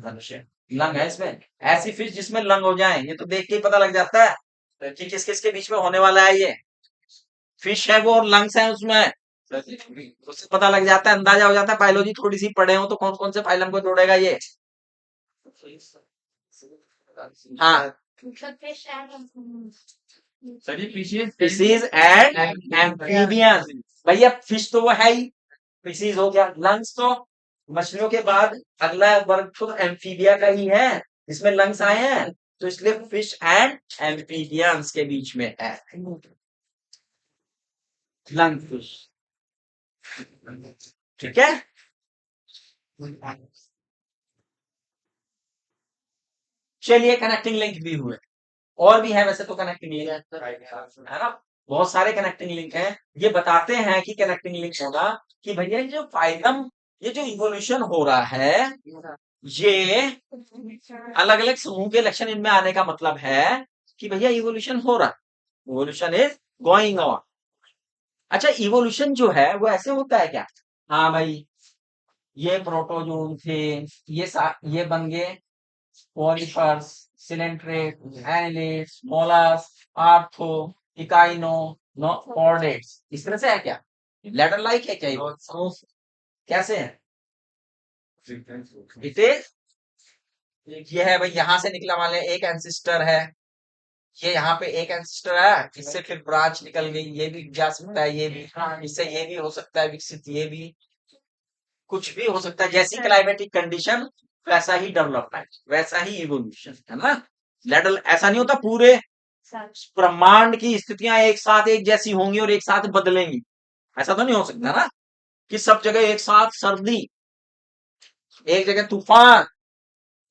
अच्छा, लंग है इसमें, ऐसी फिश जिसमें लंग हो जाए, ये तो देख के ही पता लग जाता है कि किस किस के बीच में होने वाला है। ये फिश है वो और लंग्स है उसमें, उससे पता लग जाता है, अंदाजा हो जाता है। बायोलॉजी थोड़ी सी पढ़े हो तो कौन कौन से फाइलम को जोड़ेगा ये। हाँ, सर ये फिशेस फिशेज एंड एम्फीबियंस। भैया फिश तो वो है ही, फिशेज हो गया। लंग्स तो मछलियों के बाद अगला वर्ग तो एम्फीबिया का ही है, जिसमें लंग्स आए हैं, तो इसलिए फिश एंड एम्फीबियंस के बीच में है लंग फिश। ठीक है, चलिए कनेक्टिंग लिंक भी हुए, और भी है वैसे तो कनेक्टिंग लिंक है ना, बहुत सारे कनेक्टिंग लिंक हैं। ये बताते हैं कि कनेक्टिंग लिंक होगा कि भैया जो फाइलम, ये जो इवोल्यूशन हो रहा है, ये अलग अलग समूह के लक्षण इनमें आने का मतलब है कि भैया इवोल्यूशन हो रहा है, इवोल्यूशन इज गोइंग ऑन। अच्छा, इवोल्यूशन जो है वो ऐसे होता है क्या? हाँ भाई, ये प्रोटोजोन थे, ये बन गए पॉलीफर्स, सिलेंट्रेट, एनिलेट्स, मोलस, आर्थो, इकाइनो, कॉर्डेट्स, इस तरह से है क्या? लैडर लाइक है क्या ये? कैसे है? इट इज, ये है भाई, यहां से निकला मान लिया एक एंसिस्टर है, ये यहाँ पे एक एंसिस्टर है, इससे फिर ब्रांच निकल गई, ये भी जा सकता है, ये भी, इससे ये भी हो सकता है विकसित, ये भी कुछ भी हो सकता है। जैसी क्लाइमेटिक कंडीशन वैसा ही डेवलपमेंट, वैसा ही इवोल्यूशन, है ना। लैडर ऐसा नहीं होता पूरे ब्रह्मांड की स्थितियां एक साथ एक जैसी होंगी और एक साथ बदलेंगी, ऐसा तो नहीं हो सकता ना कि सब जगह एक साथ सर्दी, एक जगह तूफान,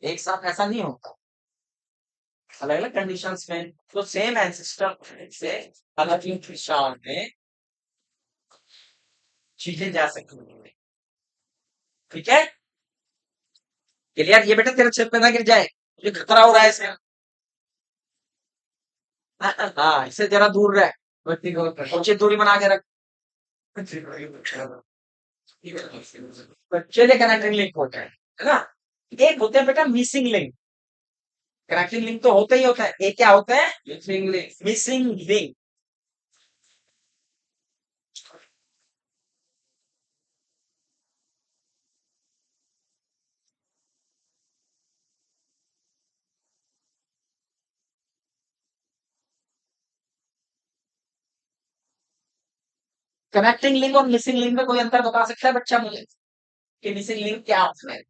एक साथ, ऐसा नहीं होता। अलग अलग कंडीशंस में तो सेम एंसिस्टर से अलग अलग दिशाओं में चीजें जा सकती हैं। ठीक है, क्लियर? ये बेटा तेरे छत पे ना गिर जाए, मुझे खतरा हो रहा है इससे। हाँ, इससे जरा दूर रह, उचित दूरी बना के रख। बच्चे लिए कनेक्टिंग लिंक होता है ना। एक होते हैं बेटा मिसिंग लिंक, कनेक्टिंग लिंक तो होता ही होता है, एक क्या होता है? Missing link. Missing link connecting link और मिसिंग लिंक में कोई अंतर बता सकता है बच्चा मुझे कि मिसिंग लिंक क्या होता है?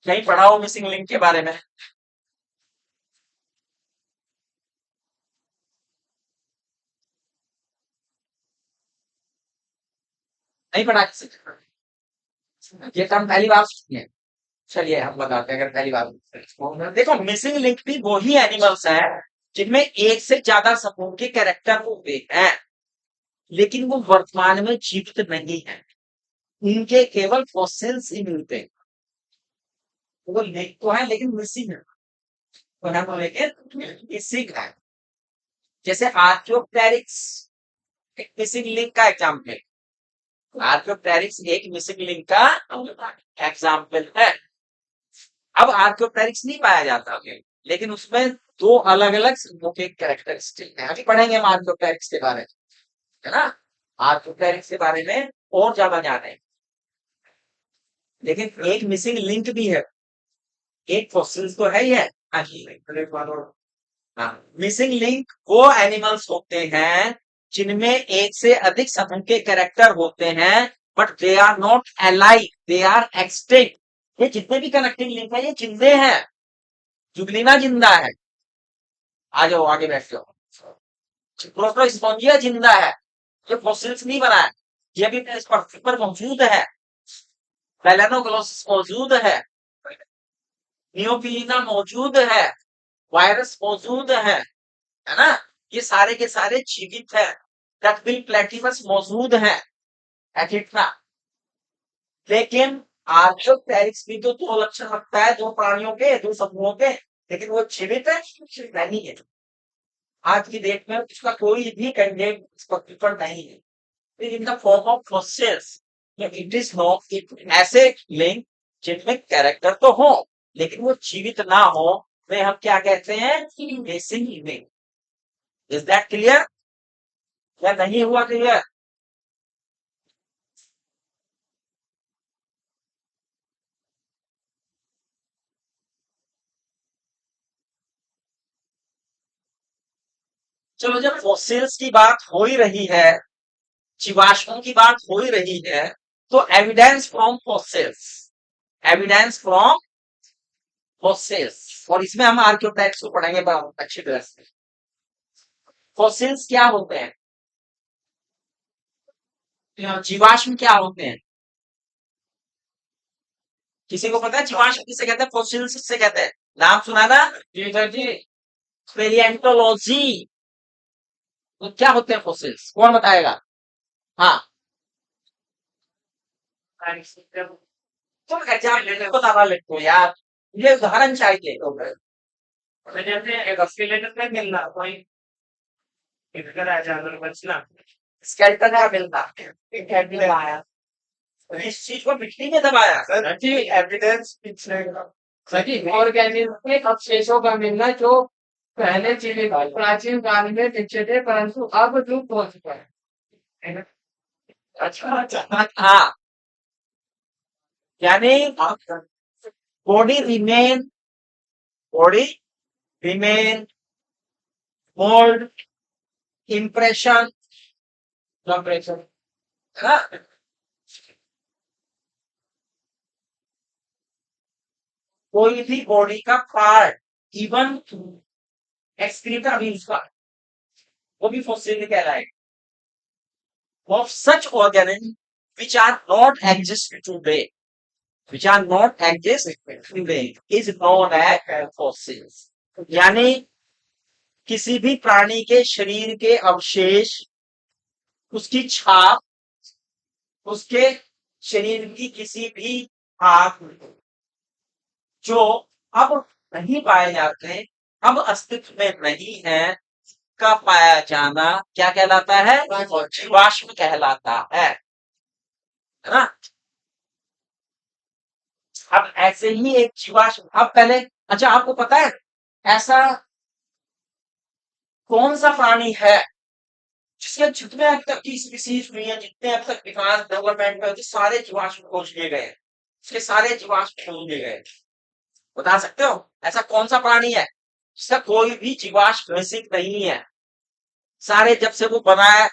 कहीं पढ़ा हो मिसिंग लिंक के बारे में? नहीं पढ़ा किसी ने? ये टर्म पहली बार सुनी है। चलिए हम बताते हैं, अगर पहली बार देखो, मिसिंग लिंक भी वही एनिमल्स है जिनमें एक से ज्यादा समूह के कैरेक्टर होते हैं, लेकिन वो वर्तमान में जीवित नहीं है, उनके केवल फॉसिल्स ही मिलते हैं। वो लिंक तो है लेकिन मिसिंग है, तो हम बोलेंगे मिसिंग है। जैसे आर्कियोप्टेरिक्स एक मिसिंग लिंक का एग्जाम्पल, आर्कियोप्टेरिक्स एक मिसिंग लिंक का एग्जाम्पल है। अब आर्कियोप्टेरिक्स नहीं पाया जाता, लेकिन उसमें दो अलग अलग समूह के कैरेक्टरिस्टिक हैं, अभी पढ़ेंगे हम आर्कियोप्टेरिक्स के बारे में, है ना। आर्कियोप्टेरिक्स के बारे में और ज्यादा जाने, लेकिन एक मिसिंग लिंक भी है, एक फॉसिल्स तो है ही है। हाँ, मिसिंग लिंक वो एनिमल्स होते हैं जिनमें एक से अधिक समूह के कैरेक्टर होते हैं, but they are not alive, they are extinct. ये जितने भी कनेक्टिंग लिंक है ये जिंदे हैं, जुगलीना जिंदा है। आ जाओ आगे बैठ जाओ। प्रोटोस्पोंजिया जिंदा है, ये फॉसिल्स नहीं बना है, ये भी इस पर मौजूद है। मेलानोग्लोसिस मौजूद है, नियोफिलीना मौजूद है, वायरस मौजूद है ना। ये सारे के सारे जीवित है। डकबिल प्लेटिवस मौजूद है, एकिट्रा। लेकिन आर्कियोप्टेरिक्स भी तो दो लक्षण रखता है, दो प्राणियों के, दो समूहों के, लेकिन वो जीवित है नहीं है। आज की डेट में उसका कोई भी कंटेंट नहीं है in the form of fossils. It is not, ऐसे लिंक जिनमें कैरेक्टर तो हो लेकिन वो जीवित ना हो, वे हम क्या कहते हैं? Missing link. Is that clear या नहीं हुआ क्लियर? चलो, जब फॉसिल्स की बात हो ही रही है, जीवाश्मों की बात हो ही रही है, तो evidence from fossils, evidence from fossils, और इसमें हम आर्कियोटाइप्स को पढ़ेंगे बहुत अच्छी तरह से। फॉसिल्स क्या होते हैं? जीवाश्म क्या होते हैं? किसी को पता है जीवाश्म किसे कहते हैं, फॉसिल्स किसे कहते हैं? नाम सुना था? जी सर जी। पेलिएंटोलॉजी। तो क्या होते हैं फॉसिल्स, कौन बताएगा? हाँ, तुम एग्जाम बता लेते हो यार, ये उदाहरण चाहिए। एक ऑस्किलेटर में मिलना कोई इधर आ जाना बचना, स्केलेटन का मिलना आया, इस चीज को मिट्टी में दबाया सर जी, एविडेंस पिछले सही ऑर्गेनिज्म के अवशेषों का मिलना जो पहले जीवित प्राचीन काल में दिखे थे परंतु अब लुप्त हो चुका है। अच्छा हाँ, यानी body remain body remain mould impression compression. है ना। कोई भी बॉडी का पार्ट, इवन एक्सक्रीटा भी उसका, वो भी फॉसिल कहलाएगा। of such organisms which are not exist today, which are not exist today, is known as fossils। यानी किसी भी प्राणी के शरीर के अवशेष, उसकी छाप, उसके शरीर की किसी भी भाग जो अब नहीं पाए जाते, अब अस्तित्व में नहीं है, का पाया जाना क्या कहलाता है? जीवाश्म कहलाता है ना। अब ऐसे ही एक जीवाश्म, अब पहले, अच्छा आपको पता है ऐसा कौन सा प्राणी है जिसके जितने अब तक की स्पीसीज हुई है, जितने अब तक विकास डेवलपमेंट में सारे जीवाश्म खोज लिए गए, उसके सारे जीवाश्म खोज लिए गए, बता सकते हो ऐसा कौन सा प्राणी है जिसका कोई भी जीवाश्म मिसिंग नहीं है? सारे जब से वो बना है,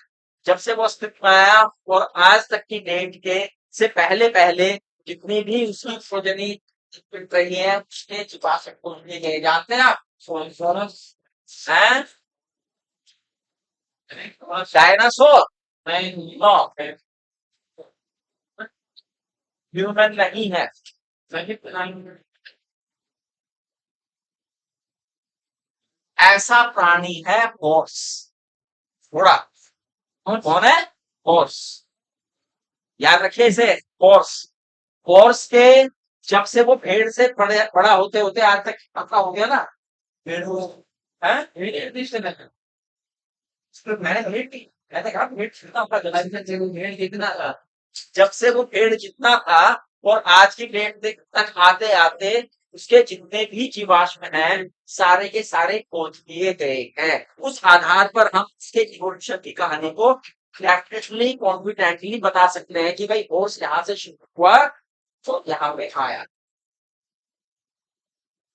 जब से वो अस्तित्व में आया और आज तक की डेट के से पहले पहले जितनी भी उसकी प्रोजनी रही है, उसके जीवाश्म खोज लिए गए। जानते हैं आप? हैं? डायनासोर नो, ह्यूमन नहीं है। ऐसा प्राणी है हॉर्स, घोड़ा। कौन है? हॉर्स। याद रखिए इसे, हॉर्स। हॉर्स के जब से वो भेड़ से बड़ा होते होते आज तक पक्का हो गया ना, भेड़ हो है, मैंने भेड़ की, मैंने कहा भेड़ कितना होगा, भेड़ कितना था, जब से वो भेड़ जितना था और आज की डेट तक आते आते उसके जितने भी जीवाश्म हैं सारे के सारे खोज लिए गए हैं। उस आधार पर हम इसके इवोल्यूशन की कहानी को डेफिनेटली कॉन्फिडेंटली बता सकते हैं कि भाई होर्स यहाँ से शुरू हुआ तो यहाँ पे आया,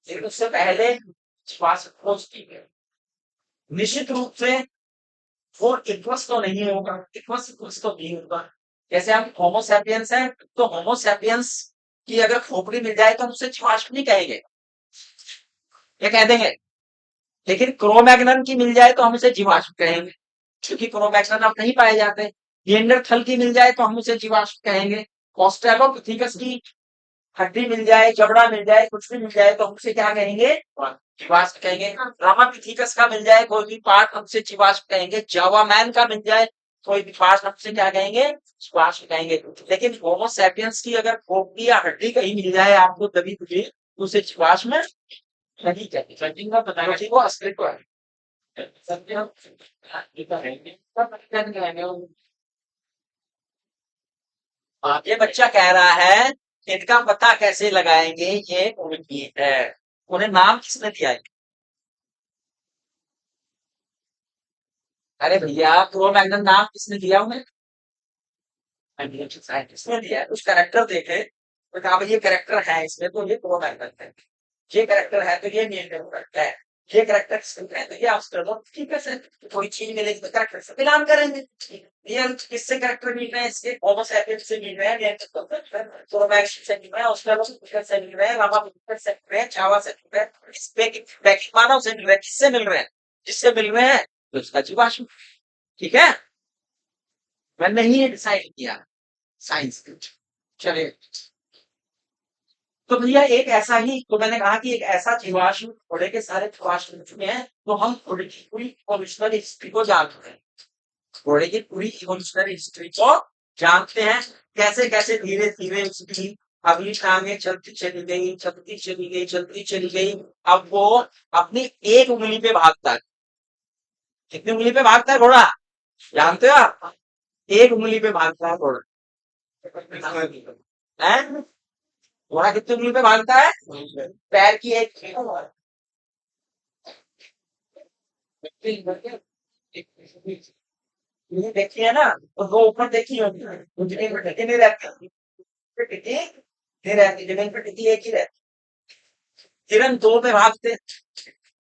लेकिन उससे पहले जीवाश्म खोज की गई। निश्चित रूप से वो इक्वस तो नहीं होगा, इक्वस तो नहीं होगा। जैसे हम होमोसैपियंस हैं, तो होमोसैपियंस की अगर खोपड़ी मिल जाए तो हम उसे जीवाश्म नहीं कहेंगे, ये कह देंगे। लेकिन क्रोमैग्नन की मिल जाए तो हम उसे जीवाश्म कहेंगे, क्योंकि क्रोमैग्नन अब नहीं पाए जाते। निएंडरथल की मिल जाए तो हम उसे जीवाश्म कहेंगे। ऑस्ट्रेलोपिथेकस की हड्डी मिल जाए, जबड़ा मिल जाए, कुछ भी मिल जाए तो हम उसे क्या कहेंगे? जीवाश्म कहेंगे। रामापिथिकस का मिल जाए कोई भी पार्ट, हमसे जीवाश्म कहेंगे। जावा मैन का मिल जाए कोई भी पार्ट, हमसे क्या कहेंगे? जीवाश्म कहेंगे। लेकिन होमोसैपियंस की अगर खोपड़ी या हड्डी कहीं मिल जाए आपको दबी खुदी, तो उसे जीवाश्म नहीं कहते, क्योंकि वो अस्तित्व है। ये बच्चा कह रहा है इनका पता कैसे लगाएंगे, ये उनकी है। उन्हें नाम किसने दिया है? अरे भैया क्रोमैग्नन नाम किसने दिया उन्हें? किसने दिया है? कुछ कैरेक्टर देखे तो कहा भाई ये कैरेक्टर है इसमें, तो ये क्रोमैग्नन है। ये कैरेक्टर है तो ये निएंडरथल है। ये कैरेक्टर है तो ये ऑस्ट्रेलोपिथेकस है। कोई चीज मिलेगी तो कैरेक्टर से मिलान करेंगे। ये किससे कैरेक्टर मिल रहे हैं? इसके होमो सैपियंस से मिल रहे हैं, क्रोमैग्नन से मिल रहे हैं, ऑस्ट्रेलोपिथेकस से मिल रहे हैं, रामापिथेकस से मिल रहे हैं, जावा से मिल रहे हैं, इस मानव से मिल रहे हैं। किससे मिल रहे हैं? जिससे मिल रहे हैं तो उसका जीवाश्म। ठीक है, मैंने ही डिसाइड किया साइंस। चलिए, तो भैया एक ऐसा ही, तो मैंने कहा कि एक ऐसा जीवाश्म, घोड़े के सारे जीवाश्म मिल चुके हैं, तो हम घोड़े की पूरी इवोल्यूशनरी हिस्ट्री को जानते हैं। घोड़े की पूरी इवोल्यूशनरी हिस्ट्री को जानते हैं, कैसे कैसे धीरे धीरे उसकी अगली टांगे चलती चली गई, चलती चली गई, चलती चली गई। अब वो अपनी एक उंगली पे भागता है। कितनी उंगली पे भागता है घोड़ा? जानते हो आप? एक उंगली पे भागता है घोड़ा। हैं? घोड़ा कितनी उंगली पे भागता है? पैर की एक, ये देखी है ना, तो वो ऊपर देखी होगी, वो जमीन पर टिकी नहीं रहती, पे टिकी नहीं रहती, जमीन पर टिकी एक ही रहती। किरण दो पे भागते हैं,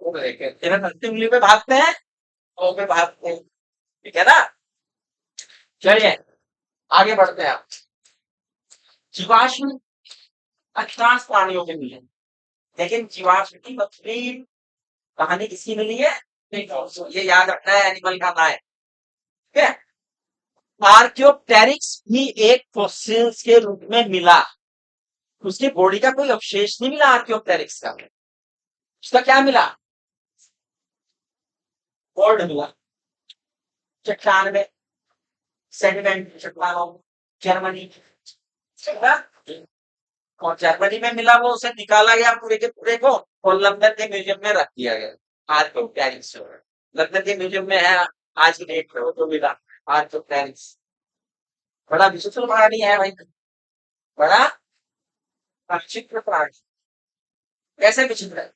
किरण अंतिम उंगली पे भागते हैं, दो पे भागते हैं, ठीक है ना। चलिए आगे बढ़ते हैं। आप जीवाश्म अधिकांश प्राणियों के मिले, लेकिन जीवाश्म की पतली कहानी किसकी मिली है? ये याद रखना है, एनिमल का नाम है, ठीक है। आर्कियोप्टेरिक्स भी एक फॉसिल्स के रूप में मिला, उसकी बॉडी का कोई अवशेष नहीं मिला आर्कियोप्टेरिक्स का, उसका क्या मिला? गोल्ड मिला, चट्टान में, सेडिमेंट चट्टानों, जर्मनी, ठीक है? और जर्मनी में मिला, वो उसे निकाला गया पूरे के पूरे को और लंदन के म्यूजियम में रख दिया गया। आर्कियोप्टेरिक्स लंदन के म्यूजियम में है आज की डेट में, वो तो मिला आर्कियोप्टेरिक्स। बड़ा विचित्र प्राणी है भाई, बड़ा विचित्र प्राणी। कैसे विचित्र है?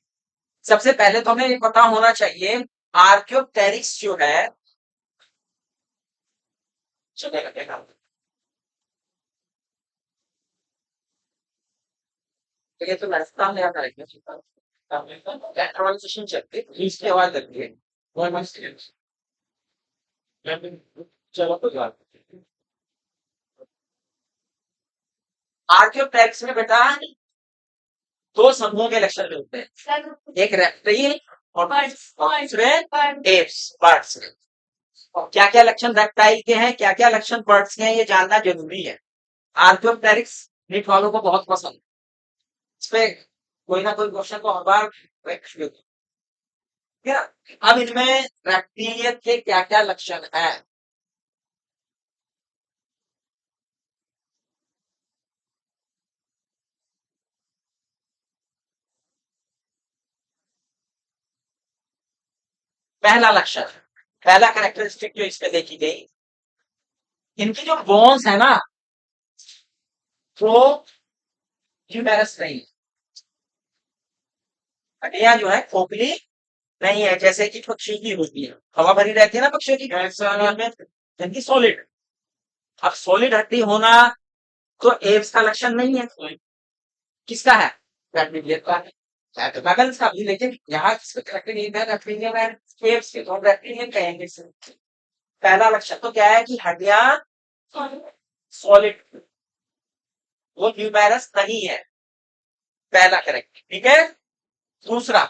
सबसे पहले तो हमें ये पता होना चाहिए आर्कियोप्टेरिक्स जो है, चलेगा क्या काम? तो ये तो रास्ता में आता है ट्रांजिशन चलती है, इसकी आवाज लगती है, चलो तो आर्कियोप्टेरिक्स में बेटा दो समूह के लक्षण मिलते हैं, सर एक रेप्टाइल और बर्ड्स दूसरे बर्ड एप्स, बर्ड्स के। क्या क्या लक्षण रेप्टाइल के हैं, क्या क्या लक्षण बर्ड्स के हैं, ये जानना जरूरी है। आर्कियोप्टेरिक्स नीट वालों को बहुत पसंद है, इस पे कोई ना कोई क्वेश्चन को हर बार क्या। अब इनमें रेप्टिलियन के क्या क्या लक्षण हैं? पहला लक्षण, पहला कैरेक्टरिस्टिक जो इस पे देखी गई, इनकी जो बोन्स है ना, वो ह्यूमेरस नहीं, हड्डियां जो है खोखली नहीं है, जैसे कि पक्षी की होती है, हवा भरी रहती है ना पक्षियों की में, इनकी सॉलिड। अब सॉलिड हड्डी होना तो एव्स का लक्षण नहीं है, किसका है? रेप्टिलियन का है, तो मैमल्स का भी, लेकिन यहाँ किसका रेप्टिलियन है? रेप्टिलियन है, एव्स के तो हम रेप्टिलियन कहेंगे इसे। पहला लक्षण तो क्या है कि हड्डियां सॉलिड, वो ह्यूमेरस नहीं है, पहला करेक्ट, ठीक है। दूसरा,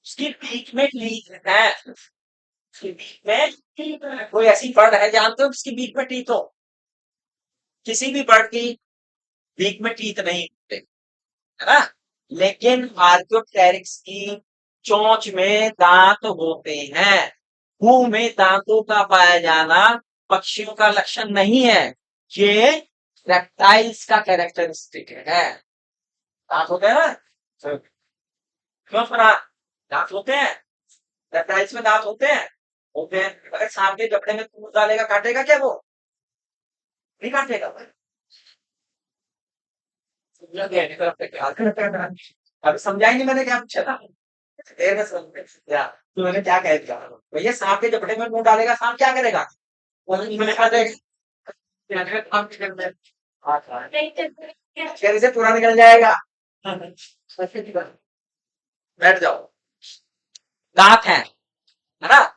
उसकी पीठ में टीथ है, उसकी पीठ में कोई ऐसी बर्ड है जानते हो उसकी बीक में टीथ हो? किसी भी बर्ड की बीक में टीथ नहीं होते, है ना। लेकिन आर्कियोप्टेरिक्स की चोंच में दांत होते हैं। मुंह में दांतों का पाया जाना पक्षियों का लक्षण नहीं है, ये रेप्टाइल्स का कैरेक्टरिस्टिक है। दांत होते हैं ना, क्यों सुना? दांत होते हैं, रेप्टाइल्स में दांत होते हैं। अगर सांप के जबड़े में तूर डालेगा, काटेगा क्या वो? नहीं काटेगा भाई। अभी समझाई नहीं मैंने क्या पूछा था, देर में समझ गया तो मैंने क्या कह दिया। भैया सांप के जबड़े में मुंह डालेगा, सांप क्या करेगा? वो मैंने कहा शरीर से पूरा निकल जाएगा। बैठ जाओ। दांत है ना,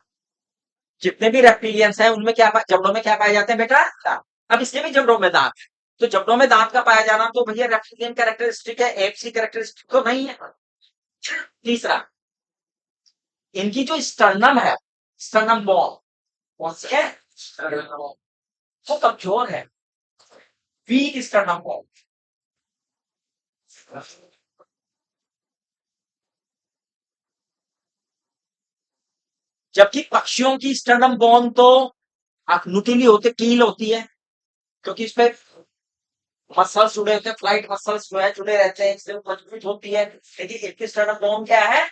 जितने भी रेप्टिलियंस हैं उनमें क्या जबड़ों में क्या पाए जाते हैं बेटा? दांत। अब इसके भी जबड़ों में दांत है, तो जबड़ों में दांत का पाया जाना तो भैया रेप्टिलियन कैरेक्टरिस्टिक है, एप्स की कैरेक्टरिस्टिक तो नहीं है। तीसरा, इनकी जो स्टर्नम है, स्टर्नम बोन, कौन सी है? वो कमजोर है, वीक स्टर्नम बोन। जबकि पक्षियों की स्टर्नम बोन तो नुकीली होती, कील होती है, क्योंकि इस पे मसल्स जुड़े होते हैं, फ्लाइट मसल्स जो है जुड़े रहते हैं, इसलिए मजबूत होती है। लेकिन इनकी स्टर्नम बोन क्या है?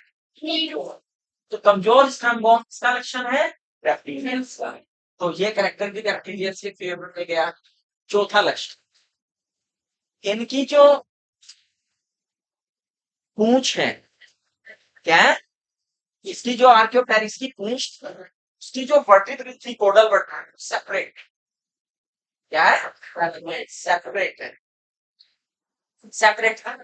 तो कमजोर स्टर्नम बोन किसका लक्षण है? रेप्टिलियंस का। तो ये कैरेक्टर भी रेप्टिलियंस के फेवर में गया। चौथा लक्षण, इनकी जो पूंछ है, क्या है? इसकी जो आर्कियोप्टेरिक्स की पूंछ, उसकी जो वर्टिब्रल थी, कोडल वर्टिब्रल, सेपरेट। क्या है? सेपरेट है, सेपरेट है।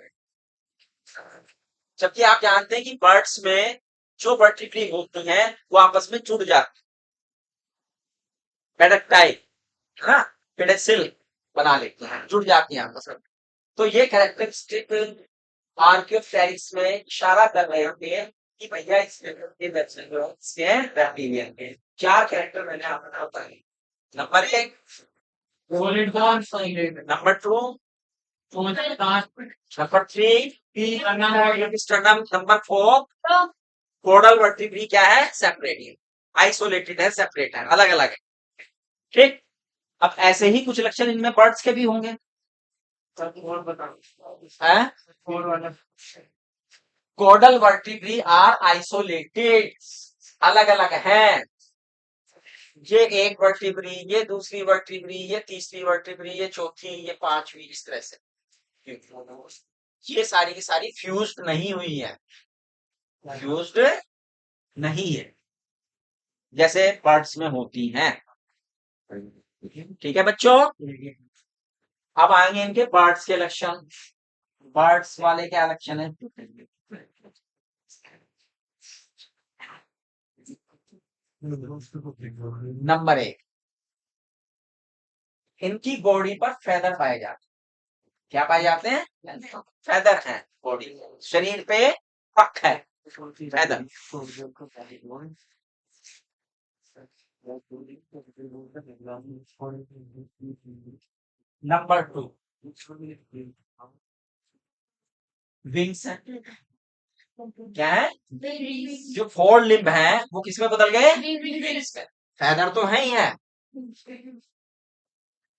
जबकि आप जानते हैं कि बर्ड्स में जो वर्टिब्री होती हैं वो आपस में जुड़ जाती, पेडक्टाइल, है ना, पेडेसिल बना लेती हैं, जुड़ जाती हैं आपस में। तो ये कैरेक्टरिस्टिक आर्कियोप्टेरिक्स में इशारा कर रहे होते हैं कि भैया इसके रेप्टिलियन के चार कैरेक्टर मैंने आपको बताए। Number 1, Solid bond, solid. Number 2, number 3 sternum, number 4 कोडल वर्टिब्री क्या है? सेपरेट है, आइसोलेटेड है, सेपरेट है, अलग अलग है। ठीक, अब ऐसे ही कुछ लक्षण इनमें बर्ड्स के भी होंगे। कोडल वर्टिब्री आर आइसोलेटेड, अलग अलग है। ये एक वर्टिब्री, ये दूसरी वर्टिब्री, ये तीसरी वर्टिब्री, ये चौथी, ये पांचवी, इस तरह से ये सारी की सारी फ्यूज्ड नहीं हुई है, फ्यूज्ड नहीं है, जैसे बर्ड्स में होती हैं। ठीक है बच्चों, अब आएंगे इनके बर्ड्स के लक्षण। बर्ड्स वाले क्या लक्षण है? नंबर 1, इनकी बॉडी पर फेदर पाए जाते हैं। क्या पाए जाते हैं? फेदर है बॉडी, शरीर पे पख है, फेदर। नंबर 2, विंग्स है। क्या है? जो फोर लिम्ब है वो किसमें बदल गए? विंग्स में। फेदर तो है ही है।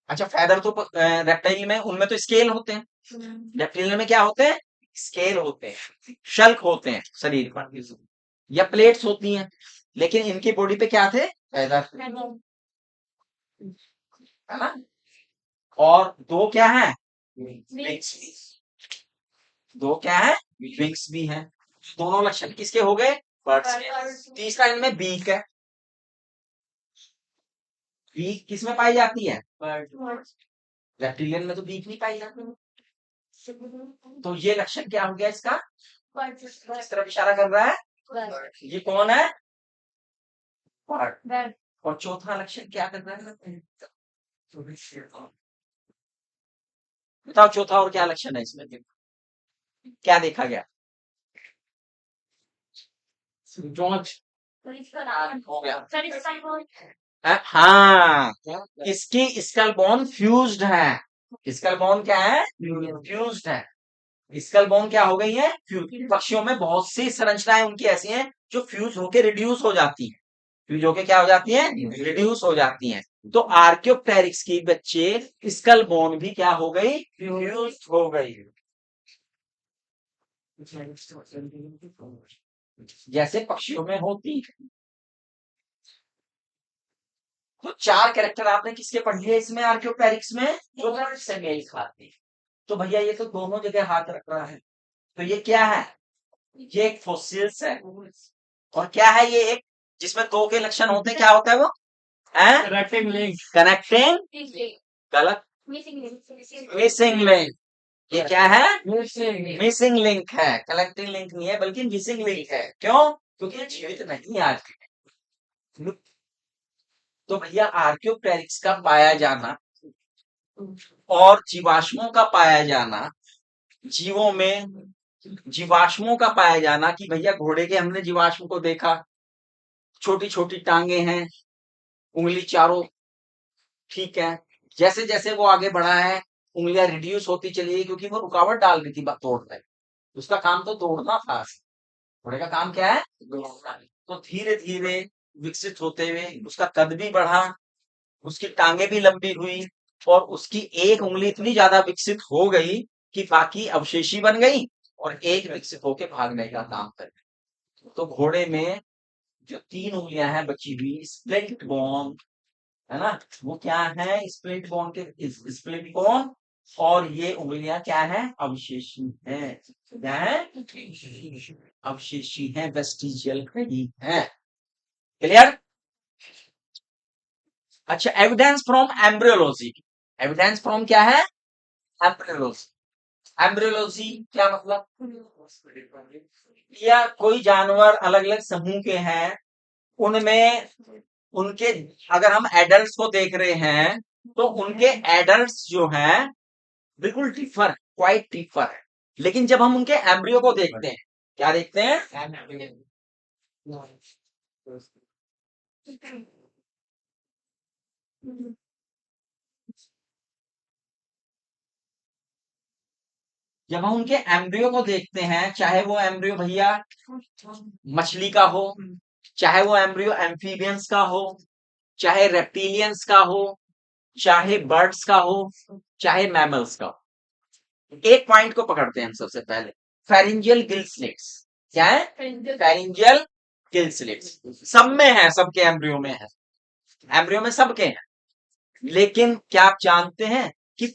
अच्छा, फेदर तो रेप्टाइल में, उनमें तो स्केल होते हैं, रेप्टाइल में क्या होते हैं? स्केल होते हैं, शल्क होते हैं शरीर पर, या प्लेट्स होती हैं, लेकिन इनकी बॉडी पे क्या थे? फेदर, है ना। और दो क्या है? विंग्स भी, दो क्या है? विंग्स भी हैं। दोनों लक्षण किसके हो गए? बर्ड्स के। तीसरा इनमें बीक है। बीक किसमें पाई जाती है? रेप्टिलियन में तो बीक नहीं पाई जाती। तो ये लक्षण क्या हो गया इसका? किस तरफ इशारा कर रहा है? ये कौन है? बर्ड। और चौथा लक्षण क्या कर रहा है? बताओ चौथा और क्या लक्षण है इसमें? क्या देखा गया? George. हो गया। हाँ, इसकी स्कल बोन फ्यूज्ड है। स्कल बोन क्या है? फ्यूज्ड है। स्कल बोन क्या हो गई है? फ्यूज। पक्षियों में बहुत सी संरचनाएं उनकी ऐसी हैं जो फ्यूज होके रिड्यूस हो जाती है, फ्यूज होके क्या हो जाती है? रिड्यूस हो जाती हैं। तो आर्कियोप्टेरिक्स की बच्चे स्कल बोन भी क्या हो गई? फ्यूज हो गई, जैसे पक्षियों में होती है। तो चार कैरेक्टर आपने किसके पढ़ लिए इसमें आर्कियोप्टेरिक्स में? जो बर्ड से मेल खाते हैं। तो भैया ये तो दोनों जगह हाथ रख रहा है, तो ये क्या है? ये एक फोसिल्स है। और क्या है ये? एक जिसमें दो के लक्षण होते हैं, क्या होता है वो? Connecting link. कनेक्टिंग, गलत, मिसिंग लिंक। ये क्या है? Missing. मिसिंग लिंक है, कनेक्टिंग लिंक नहीं है बल्कि मिसिंग लिंक है। क्यों? क्योंकि ये जीवित नहीं है आज के। तो भैया आर्कियोप्टेरिक्स का पाया जाना और जीवाश्मों का पाया जाना, जीवों में जीवाश्मों का पाया जाना, कि भैया घोड़े के हमने जीवाश्म को देखा, छोटी छोटी टांगे हैं, उंगली चारों, ठीक है। जैसे जैसे वो आगे बढ़ा है उंगलियां रिड्यूस होती चली गई, क्योंकि वो रुकावट डाल रही थी तोड़ने। उसका काम तो तोड़ना था, घोड़े का काम क्या है? दौड़ना। तो धीरे धीरे विकसित होते हुए उसका कद भी बढ़ा, उसकी टांगे भी लंबी हुई, और उसकी एक उंगली इतनी ज्यादा विकसित हो गई कि बाकी अवशेषी बन गई, और एक विकसित होकर भागने का काम कर। तो घोड़े में जो तीन उंगलियां हैं बची हुई, स्प्लिट बोन, है ना, वो क्या है? स्प्लिट बोन के, स्प्लिट बोन और ये उंगलियां क्या है? अवशेषी हैं। क्या है? अवशेषी हैं, वेस्टिजियल नहीं है। क्लियर? अच्छा, evidence from embryology. Evidence from क्या है? एम्ब्रियोलॉजी। एम्ब्रियोलॉजी क्या मतलब? या कोई जानवर अलग अलग समूह के हैं, उनमें उनके, अगर हम एडल्ट्स को देख रहे हैं तो उनके एडल्ट्स जो हैं बिल्कुल डिफर, क्वाइट डिफर है। लेकिन जब हम उनके एम्ब्रियो को देखते हैं, क्या देखते हैं? जब हम उनके एम्ब्रियो को देखते हैं, चाहे वो एम्ब्रियो भैया मछली का हो, चाहे वो एम्ब्रियो एम्फीबियंस का हो, चाहे रेप्टिलियंस का हो, चाहे बर्ड्स का हो, चाहे मैमल्स का हो, एक पॉइंट को पकड़ते हैं हम सबसे पहले। Pharyngeal gill slits. क्या है? फेरिंजियल गिल स्लिट्स सब में है, सबके एम्ब्रियो में है, एम्ब्रियो में सबके हैं। लेकिन क्या आप जानते हैं कि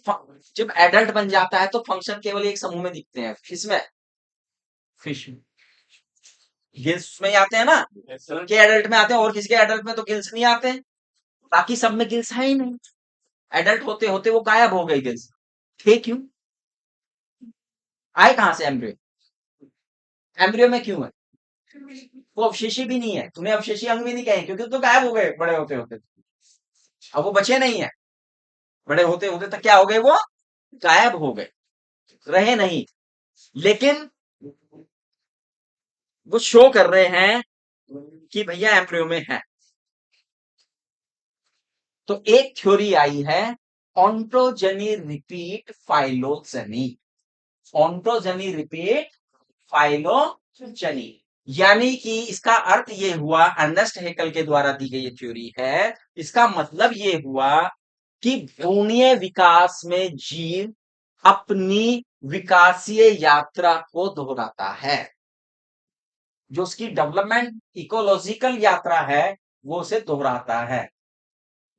जब एडल्ट बन जाता है तो फंक्शन केवल एक समूह में दिखते हैं, किसमें? फिश में। गिल्स में ही आते हैं ना, उनके एडल्ट में आते हैं, और किसी के एडल्ट में तो गिल्स नहीं आते हैं। बाकी सब में गिल्स है ही नहीं। एडल्ट होते होते वो गायब हो गए गिल्स। थे क्यों? आए कहां से एम्ब्रियो? एम्ब्रियो में क्यों है? वो अवशेषी भी नहीं है, तुम्हें अवशेषी अंग भी नहीं कहे, क्योंकि तो गायब हो गए बड़े होते होते। अब वो बचे नहीं है, बड़े होते होते तक क्या हो गए? वो गायब हो गए, रहे नहीं। लेकिन वो शो कर रहे हैं कि भैया एम्ब्रियो में है। तो एक थ्योरी आई है, ontogeny repeat phylogeny. Ontogeny repeat phylogeny, यानी कि इसका अर्थ ये हुआ, अर्नेस्ट हेकल के द्वारा दी गई ये थ्योरी है। इसका मतलब ये हुआ कि भ्रूणीय विकास में जीव अपनी विकासीय यात्रा को दोहराता है। जो उसकी डेवलपमेंट इकोलॉजिकल यात्रा है, वो उसे दोहराता है।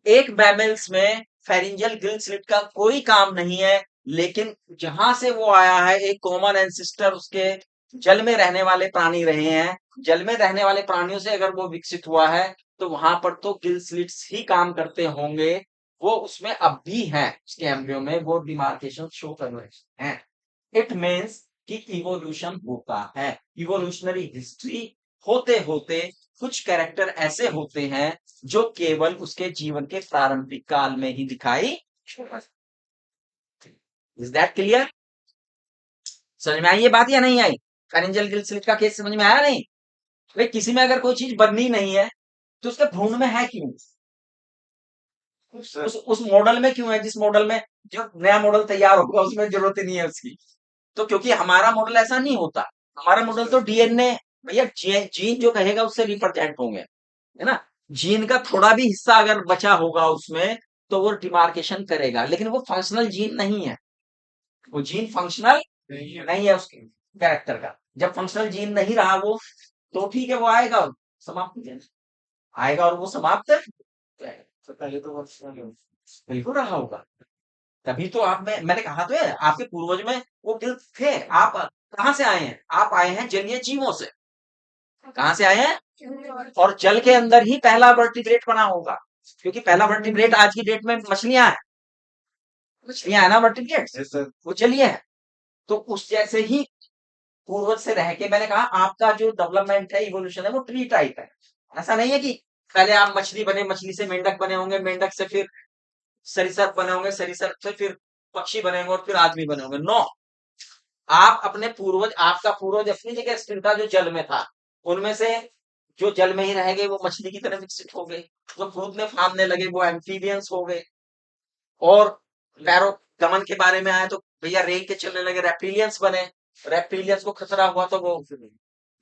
एक मैमल्स में फेरिंजियल गिल स्लिट का कोई काम नहीं है, लेकिन जहां से वो आया है, एक कॉमन एंसिस्टर उसके जल में रहने वाले प्राणी रहे हैं। जल में रहने वाले प्राणियों से अगर वो विकसित हुआ है, तो वहां पर तो गिल स्लिट्स ही काम करते होंगे। वो उसमें अब भी है, उसके एम्ब्रियो में वो डिमार्केशन शो कर रहे हैं। इट मीन्स कि इवोल्यूशन होता है। इवोल्यूशनरी हिस्ट्री होते होते कुछ कैरेक्टर ऐसे होते हैं जो केवल उसके जीवन के प्रारंभिक काल में ही दिखाई। Is that clear? समझ में आई ये बात या नहीं आई? फेरिंजियल गिल स्लिट का केस समझ में आया नहीं? भाई किसी में अगर कोई चीज बननी नहीं है तो उसके भ्रूण में है क्यों? उस मॉडल में क्यों है, जिस मॉडल में जो नया मॉडल तैयार होगा उसमें जरूरत ही नहीं है उसकी। तो क्योंकि हमारा मॉडल ऐसा नहीं होता। हमारा मॉडल तो डीएनए भैया, जीन जो कहेगा उससे रिप्रेजेंट होंगे, है ना। जीन का थोड़ा भी हिस्सा अगर बचा होगा उसमें तो वो डिमार्केशन करेगा, लेकिन वो फंक्शनल जीन नहीं है। वो जीन फंक्शनल नहीं है उसके कैरेक्टर का। जब फंक्शनल जीन नहीं रहा वो, तो ठीक है, वो आएगा और समाप्त हो जाएगा। आएगा और वो समाप्त हो जाएगा। तो पहले तो वो बिल्कुल रहा होगा। तभी तो आप में मैंने कहा तो है, आपके पूर्वज में वो गिल्स थे। आप कहाँ से आए हैं? आप आए हैं जलीय जीवों से। कहाँ से आए हैं? और जल के अंदर ही पहला वर्टिब्रेट बना होगा, क्योंकि पहला वर्टिब्रेट आज की डेट में मछलियां है। मछलियां है ना वर्टिब्रेट, वो जलीय है। तो उस जैसे ही पूर्वज से रह के, मैंने कहा आपका जो डेवलपमेंट है, इवोल्यूशन है, वो ट्री टाइप है। ऐसा नहीं है कि पहले आप मछली बने, मछली से मेंढक बने होंगे, मेंढक से फिर सरीसृप बने होंगे, सरीसृप से फिर पक्षी बने होंगे और फिर आदमी बने होंगे। नो, आप अपने पूर्वज, आपका पूर्वज अपनी जगह स्थिर था जो जल में था। उनमें से जो जल में ही रह गए वो मछली की तरह विकसित हो गए, जो कूदने फांदने लगे वो एम्फीबियंस हो गए, और पैरों गमन के बारे में आए तो भैया रेंग के चलने लगे, रेप्टिलियंस बने। रेप्टिलियंस को खतरा हुआ तो वो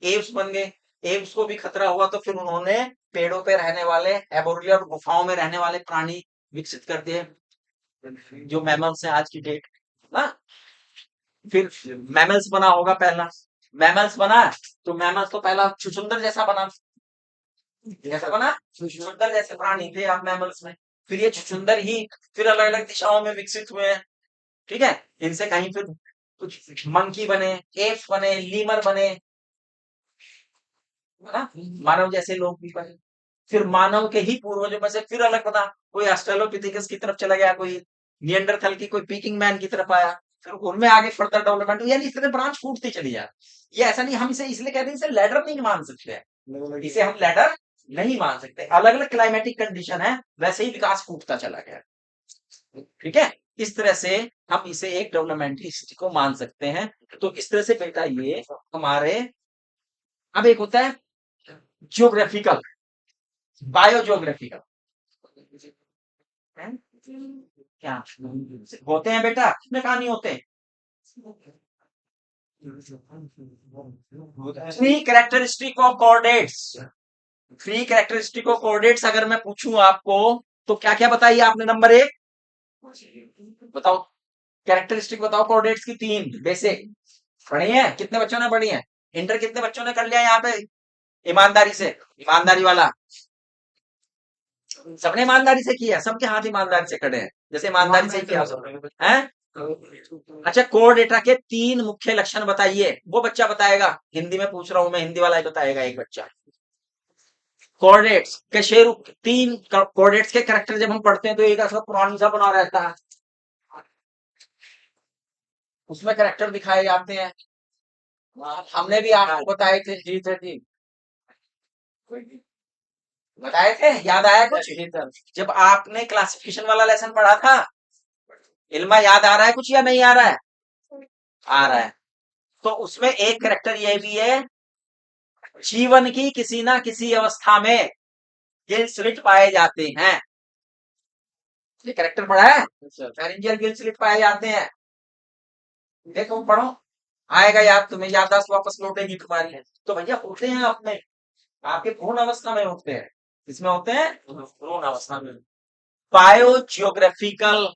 एव्स बन गए। एव्स को भी खतरा हुआ तो फिर उन्होंने पेड़ों पे रहने वाले एबोरिया और गुफाओं में रहने वाले प्राणी विकसित कर दिए, जो मैमल्स हैं आज की डेट ना। फिर मैमल्स बना होगा पहला। मैमल्स बना तो मैमल्स तो पहला छुछुंदर जैसा बना। कैसा बना? छुछुंदर जैसे प्राणी थे आप मैमल्स में। फिर ये छुछुंदर ही फिर अलग अलग दिशाओं में विकसित हुए हैं। ठीक है, इनसे कहीं फिर कुछ मंकी बने, एप्स बने, लीमर बने, है ना, मानव जैसे लोग भी बने। फिर मानव के ही पूर्वजों में से फिर अलग बना, कोई ऑस्ट्रेलोपिथेकस की तरफ चला गया, कोई निएंडरथल की, कोई पीकिंग मैन की तरफ आया, फिर उनमें आगे फर्दर डेवलपमेंट हुई, यानी इस तरह ब्रांच फूटती चली जाए। ये ऐसा नहीं, हम इसे इसलिए कहते हैं इसे लैडर नहीं मान सकते हैं, इसे हम लैडर नहीं मान सकते, अलग अलग क्लाइमेटिक कंडीशन है, वैसे ही विकास फूटता चला गया। ठीक है, इस तरह से हम इसे एक डेवलपमेंटल हिस्ट्री को मान सकते हैं। तो इस तरह से बेटा ये हमारे, अब एक होता है जियोग्राफिकल, बायो जियोग्राफिकल, क्या होते हैं बेटा, कितने कहानी होते हैं, three characteristic of coordinates, three characteristic of coordinates अगर मैं पूछूं आपको तो क्या क्या बताइए आपने, नंबर एक बताओ, कैरेक्टरिस्टिक बताओ कोऑर्डिनेट्स की, तीन बेसिक पढ़ी है, कितने बच्चों ने पढ़ी है, इंटर कितने बच्चों ने कर लिया यहाँ पे, ईमानदारी से, ईमानदारी वाला, सबने ईमानदारी से किया, सबके हाथ ईमानदारी से खड़े हैं, जैसे ईमानदारी से किया सब है। अच्छा, कोर डेटा के तीन मुख्य लक्षण बताइए, वो बच्चा बताएगा, हिंदी में पूछ रहा हूं मैं, हिंदी वाला ही बताएगा एक बच्चा। कोऑर्डिनेट्स के शेर, तीन कोऑर्डिनेट्स के कैरेक्टर जब हम पढ़ते हैं तो एक ऐसा पुरानी सा बना रहता है, उसमें कैरेक्टर दिखाए जाते हैं, हमने भी आपको बताए थे, जी सर जी बताए थे, याद आया कुछ, जब आपने क्लासिफिकेशन वाला लेसन पढ़ा था, इल्मा याद आ रहा है कुछ या नहीं आ रहा है, आ रहा है। तो उसमें एक कैरेक्टर ये भी है, जीवन की किसी ना किसी अवस्था में गिल स्लिट पाए जाते हैं, ये कैरेक्टर पढ़ा है, फेरेंजियल गिल स्लिट पाए जाते हैं, देखो पढ़ो, आएगा याद, तुम्हें याददाश्त वापस लौटेगी तुम्हारी। तो भैया होते हैं अपने, आपके भ्रूण अवस्था में होते हैं, इसमें होते हैं भ्रूण अवस्था में। बायो जियोग्राफिकल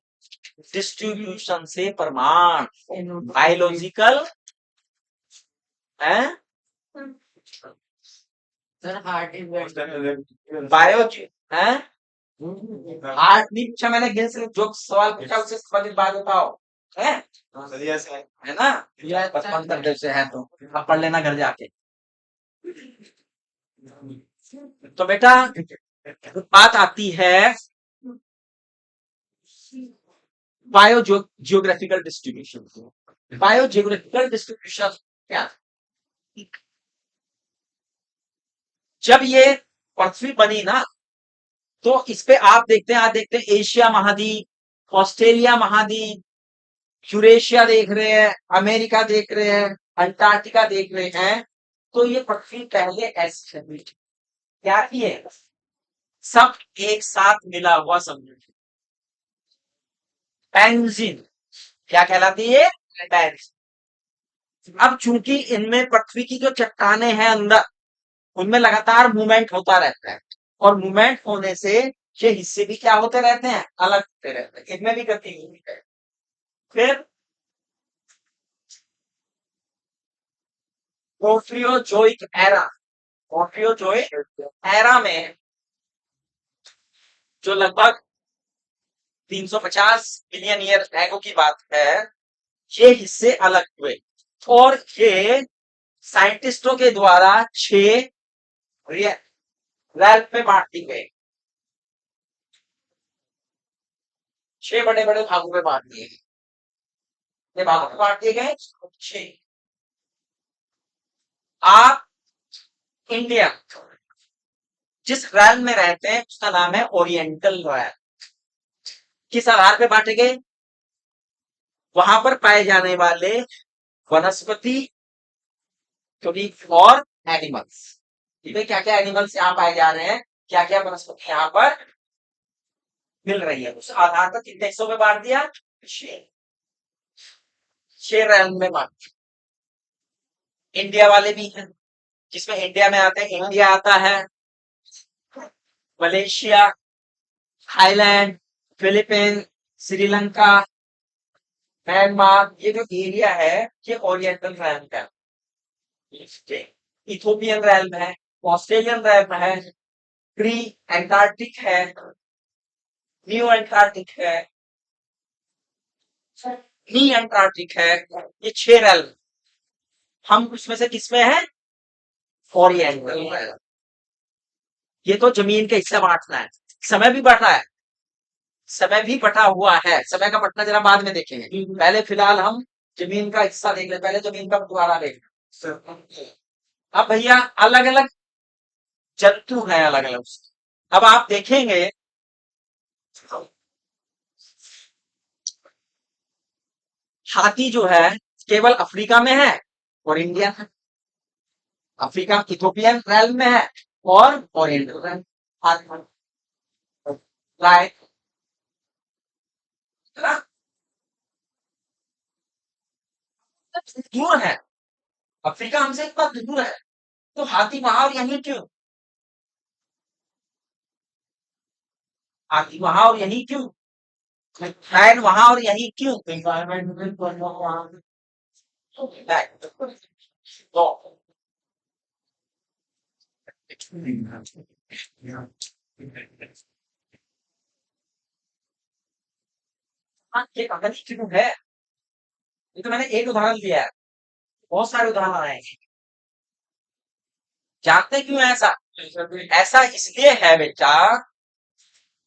डिस्ट्रीब्यूशन से प्रमाण, बायोलॉजिकल है, बायो है, हार्ट नहीं पूछा मैंने, गिल से जो सवाल पूछा उससे संबंधित बात बताओ, है है ना, बचपन तक से है, तो अब पढ़ लेना घर जाके। तो बेटा बात आती है bio geographical distribution, bio geographical distribution क्या, जब ये पृथ्वी बनी ना, तो इस पे आप देखते हैं, आज देखते हैं एशिया महाद्वीप, ऑस्ट्रेलिया महाद्वीप, यूरेशिया देख रहे हैं, अमेरिका देख रहे हैं, अंटार्कटिका देख रहे हैं, तो ये पृथ्वी पहले ऐसी थी, क्या थी ये, सब एक साथ मिला हुआ समझो, पेंजिन, क्या कहलाती है, पेंजिन। अब चूंकि इनमें पृथ्वी की जो चट्टाने हैं अंदर, उनमें लगातार मूवमेंट होता रहता है, और मूवमेंट होने से ये हिस्से भी क्या होते रहते हैं, अलग होते रहते हैं, इनमें भी गति होती है। फिर पोर्फियोजोइक एरा, पोर्फियोजोइक एरा में जो लगभग 350 मिलियन ईयर एगो की बात है, ये हिस्से अलग हुए, और ये साइंटिस्टों के द्वारा 6 रैल्फ में बांट दी गई, 6 बड़े बड़े भागों में बांट दिए गए, ये भागों में बांट दिए गए 6। आप इंडिया जिस रैल में रहते हैं उसका नाम है ओरिएंटल रैल, किस आधार पे बांटे गए, वहां पर पाए जाने वाले वनस्पति और एनिमल्स, क्या क्या एनिमल्स यहाँ पाए जा रहे हैं, क्या क्या वनस्पति यहाँ पर मिल रही है, उस आधार पर कितने हिस्सों में बांट दिया, 6 रैल में बांट दिया। इंडिया वाले भी हैं, जिसमें इंडिया में आते हैं, इंडिया आता है, Malaysia, Thailand, Philippines, Sri Lanka, Myanmar, ये जो एरिया है ये ओरिएंटल रैल का है, इथोपियन रैल में है, ऑस्ट्रेलियन रैल में है, प्री एंटार्क्टिक है, न्यू एंटार्क्टिक है, नी अंटार्कटिक है, ये 6 रेल्म। हम उसमें से किसमें है? ओरिएंटल में। ये तो जमीन के हिस्से बांटना है। समय भी बढ़ रहा है, समय भी बटा हुआ है। समय का बंटना जरा बाद में देखेंगे, पहले फिलहाल हम जमीन का हिस्सा देख ले, पहले जमीन का बंटवारा देख लें। अब भैया अलग अलग जंतु हैं, अलग अलग। अब आप देखेंगे हाथी जो है केवल अफ्रीका में है और इंडिया में। अफ्रीका इथोपियन रेल में है और ओरिएंटल रेल। हाथी राइट दूर है, अफ्रीका हमसे इतना दूर है, तो हाथी वहां और यहीं क्यों? हाथी वहां और यहीं क्यों? लायन वहां और यहीं क्यों? एनवायरमेंट तो हाँ, ये अगर क्यों है? ये तो मैंने एक उदाहरण दिया है, बहुत सारे उदाहरण आएंगे। जानते क्यों है ऐसा? ऐसा इसलिए है बेटा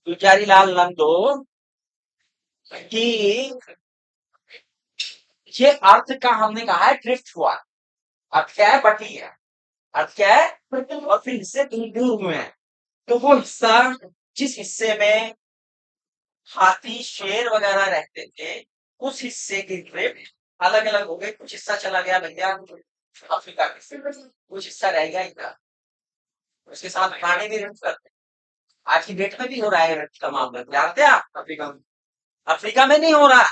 गुलजारी लाल नंदो कि ये अर्थ का हमने कहा है ड्रिफ्ट हुआ। अर्थ क्या है? बटी है। अर्थ क्या है? और फिर हिस्से दूर दूर हुए हैं। तो वो हिस्सा जिस हिस्से में हाथी शेर वगैरह रहते थे, उस हिस्से की ड्रिफ्ट अलग अलग हो गई। कुछ हिस्सा चला गया भैया अफ्रीका के, कुछ हिस्सा रह गया इधर। उसके साथ प्राणी भी ड्रिफ्ट करते हैं। आज की डेट में भी हो रहा है ड्रिफ्ट का मामला, जानते हैं आप? अफ्रीका में, अफ्रीका में नहीं हो रहा,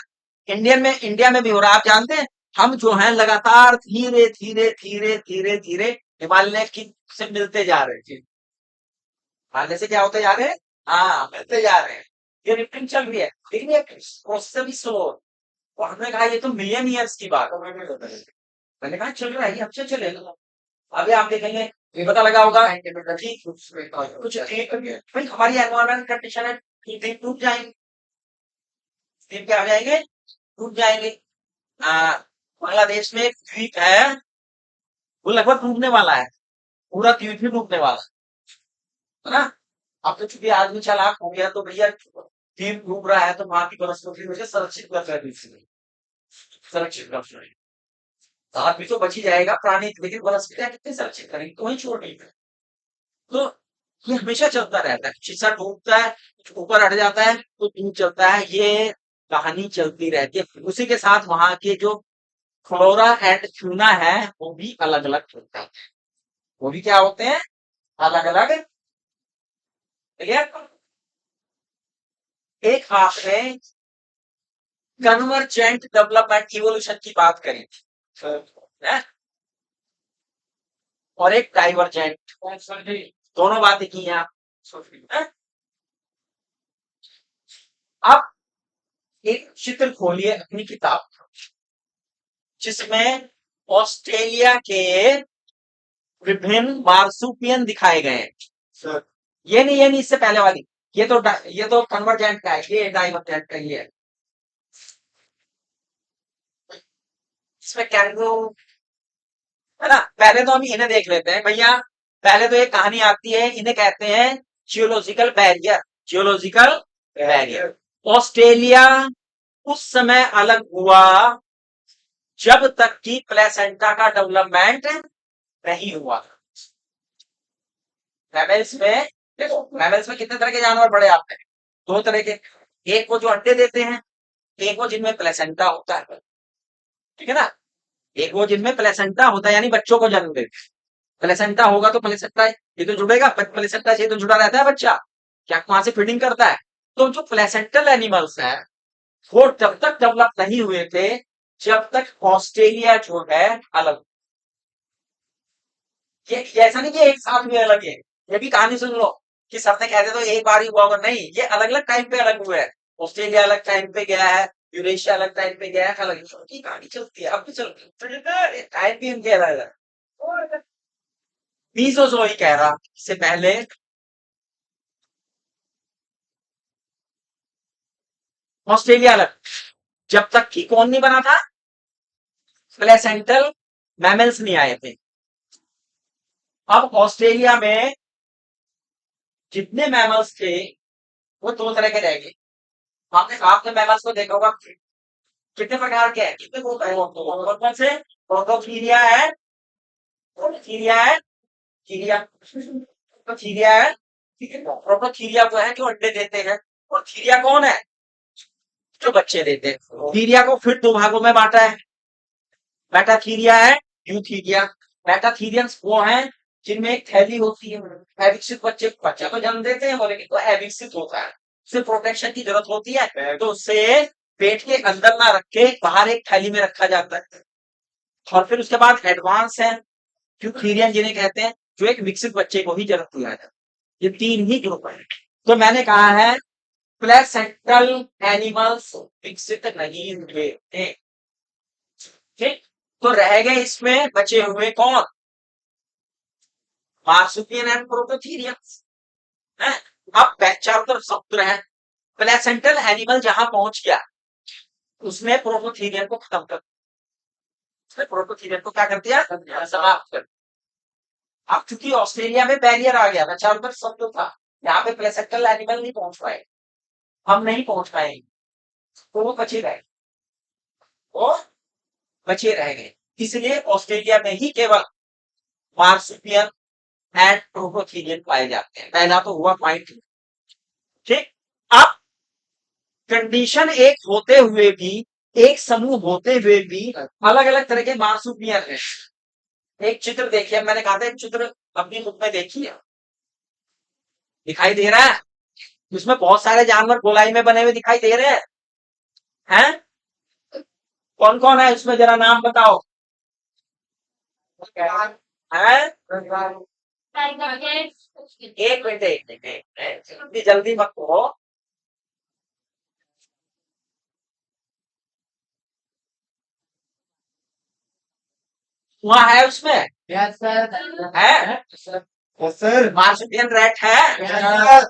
इंडिया में भी हो रहा है। आप जानते हैं हम जो है लगातार धीरे धीरे धीरे धीरे धीरे हिमालय की से मिलते जा रहे थे। हिमालय से क्या होते जा रहे हैं? हाँ, मिलते जा रहे हैं। ये रिफ्टिंग चल रही है, लेकिन ये प्रोसेस भी स्लो। और हमने कहा ये तो मिलियन ईयर्स की बात है। मैंने कहा चल रहा है, ये हमसे चलेगा। अभी आप देखेंगे, ये पता लगा होगा कि कुछ भाई हमारी एनवायरमेंट कंडीशन है, दिन टूट जाएंगे, दिन क्या हो जाएंगे? टूट जाएंगे। बांग्लादेश में एक द्वीप है, वो लगभग डूबने वाला है, पूरा द्वीप ही डूबने वाला है ना। अब तो चूंकि आदमी चालाक हो गया, तो भैया द्वीप डूब रहा है तो वहां की वनस्पति वजह संरक्षित कर रहा है, संरक्षित कर रहा है। आदमी तो बच ही जाएगा, प्राणी, लेकिन वनस्पतियां कितने संरक्षित करेंगे? तो वही छोड़ नहीं है। तो ये हमेशा चलता रहता है, शीशा टूटता है, ऊपर हट जाता है तो दूर चलता है, ये कहानी चलती रहती है। उसी के साथ वहां के जो फ्लोरा एंड फ्यूना है वो भी अलग अलग होता है। वो भी क्या होते हैं? अलग अलग। क्लियर? एक आपने कन्वर्जेंट डेवलपमेंट इवोल्यूशन की बात करी थी, है? और एक डाइवर्जेंट, दोनों बातें की हैं आप, है? अब एक चित्र खोलिए अपनी किताब जिसमें ऑस्ट्रेलिया के विभिन्न मार्सुपियन दिखाए गए हैं। ये नहीं, इससे पहले वाली। ये तो कन्वर्जेंट का है, ये डाइवर्जेंट का ये है। इसमें कैंगरू, है ना। पहले तो हम इन्हें देख लेते हैं भैया। पहले तो एक कहानी आती है, इन्हें कहते हैं geological barrier. Geological barrier. Australia उस समय अलग हुआ जब तक कि प्लेसेंटा का डेवलपमेंट नहीं हुआ। मैमल्स में देखो, मैमल्स में कितने तरह के जानवर पड़े आपने? दो तरह के। एक वो जो अंडे देते हैं, एक वो जिनमें प्लेसेंटा होता है, ठीक है ना। एक वो जिनमें प्लेसेंटा होता है, यानी बच्चों को जन्म देते। प्लेसेंटा होगा तो प्लेसेंटा ये तो जुड़ेगा, प्लेसेंटा से तो जुड़ा रहता है बच्चा, क्या वहां से फीडिंग करता है। तो जो प्लेसेंटल एनिमल्स है वो तब तक डेवलप नहीं हुए थे जब तक ऑस्ट्रेलिया जो है अलग। ये ऐसा नहीं कि एक साथ में अलग है, ये भी कहानी सुन लो कि सबने कहते तो एक बार ही हुआ होगा, नहीं, ये अलग अलग टाइम पे अलग हुए हैं। ऑस्ट्रेलिया अलग टाइम पे गया है, यूरेशिया अलग टाइम पे गया है, अलग की कहानी चलती है, अब भी चलती है, टाइम भी इनके अलग है। मीसोजोई कह रहा इससे पहले ऑस्ट्रेलिया अलग। जब तक कि कौन नहीं बना था, प्लेसेंटल मैमल्स नहीं आए थे। अब ऑस्ट्रेलिया में जितने मैमल्स थे वो दो तरह के रह गए। आपने मैमल्स को देखा होगा, कितने प्रकार के हैं, कितने ग्रुप है, कौन कौन से, प्रोटोथीरिया है, प्रोटोथीरिया है, थीरिया, प्रोटोथीरिया है, ठीक है। प्रोटोथीरिया वो है जो अंडे देते हैं, और थीरिया कौन है, जो बच्चे देते हैं। थीरिया को फिर दो भागों में बांटा है, मेटाथीरिया है, यूथीरिया। मेटाथीरियंस वो हैं जिनमें एक थैली होती है, अविकसित बच्चे को जन्म देते हैं, और लेकिन वो अविकसित होता है, उसे प्रोटेक्शन की जरूरत होती है, तो उसे पेट के अंदर ना रख के बाहर एक थैली में रखा जाता है। और फिर उसके बाद एडवांस है यूथीरियन जिन्हें कहते हैं, जो एक विकसित बच्चे को ही जन्म दिया जाता है। ये तीन ही ग्रुप है। तो मैंने कहा है प्लेसेंटल एनिमल्स विकसित नहीं हुए थे, ठीक। तो रह गए इसमें बचे हुए कौन, मार्सुपियन एंड प्रोटोथीरियन। अब चारों तरफ समुद्र है, प्लेसेंटल एनिमल जहां पहुंच गया उसने प्रोटोथीरियन को खत्म कर, उसने प्रोटोथीरियन को क्या कर दिया, समाप्त कर। अब चूंकि ऑस्ट्रेलिया में बैरियर आ गया था, चारों तरफ समुद्र था, यहाँ पे प्लेसेंटल एनिमल नहीं पहुंच पाए, हम नहीं पहुंच पाएंगे, तो वो बचे रहे, वो बचे रह गए। इसलिए ऑस्ट्रेलिया में ही केवल मार्सुपियन एंड प्रोटोथीरियन पाए जाते हैं। पहला तो हुआ पॉइंट, ठीक। अब कंडीशन एक होते हुए भी, एक समूह होते हुए भी अलग अलग तरह के मार्सुपियन है। एक चित्र देखिए, मैंने कहा था एक चित्र अपनी बुक में देखिए, दिखाई दे रहा है, इसमें बहुत सारे जानवर गोलाई में बने हुए दिखाई दे रहे हैं, कौन कौन है उसमें, जरा नाम बताओ, हैं? एक मिनट जल्दी जल्दी मत करो, वहाँ है उसमें, यस सर, है यस सर, मार्सुपियन रैट है, यस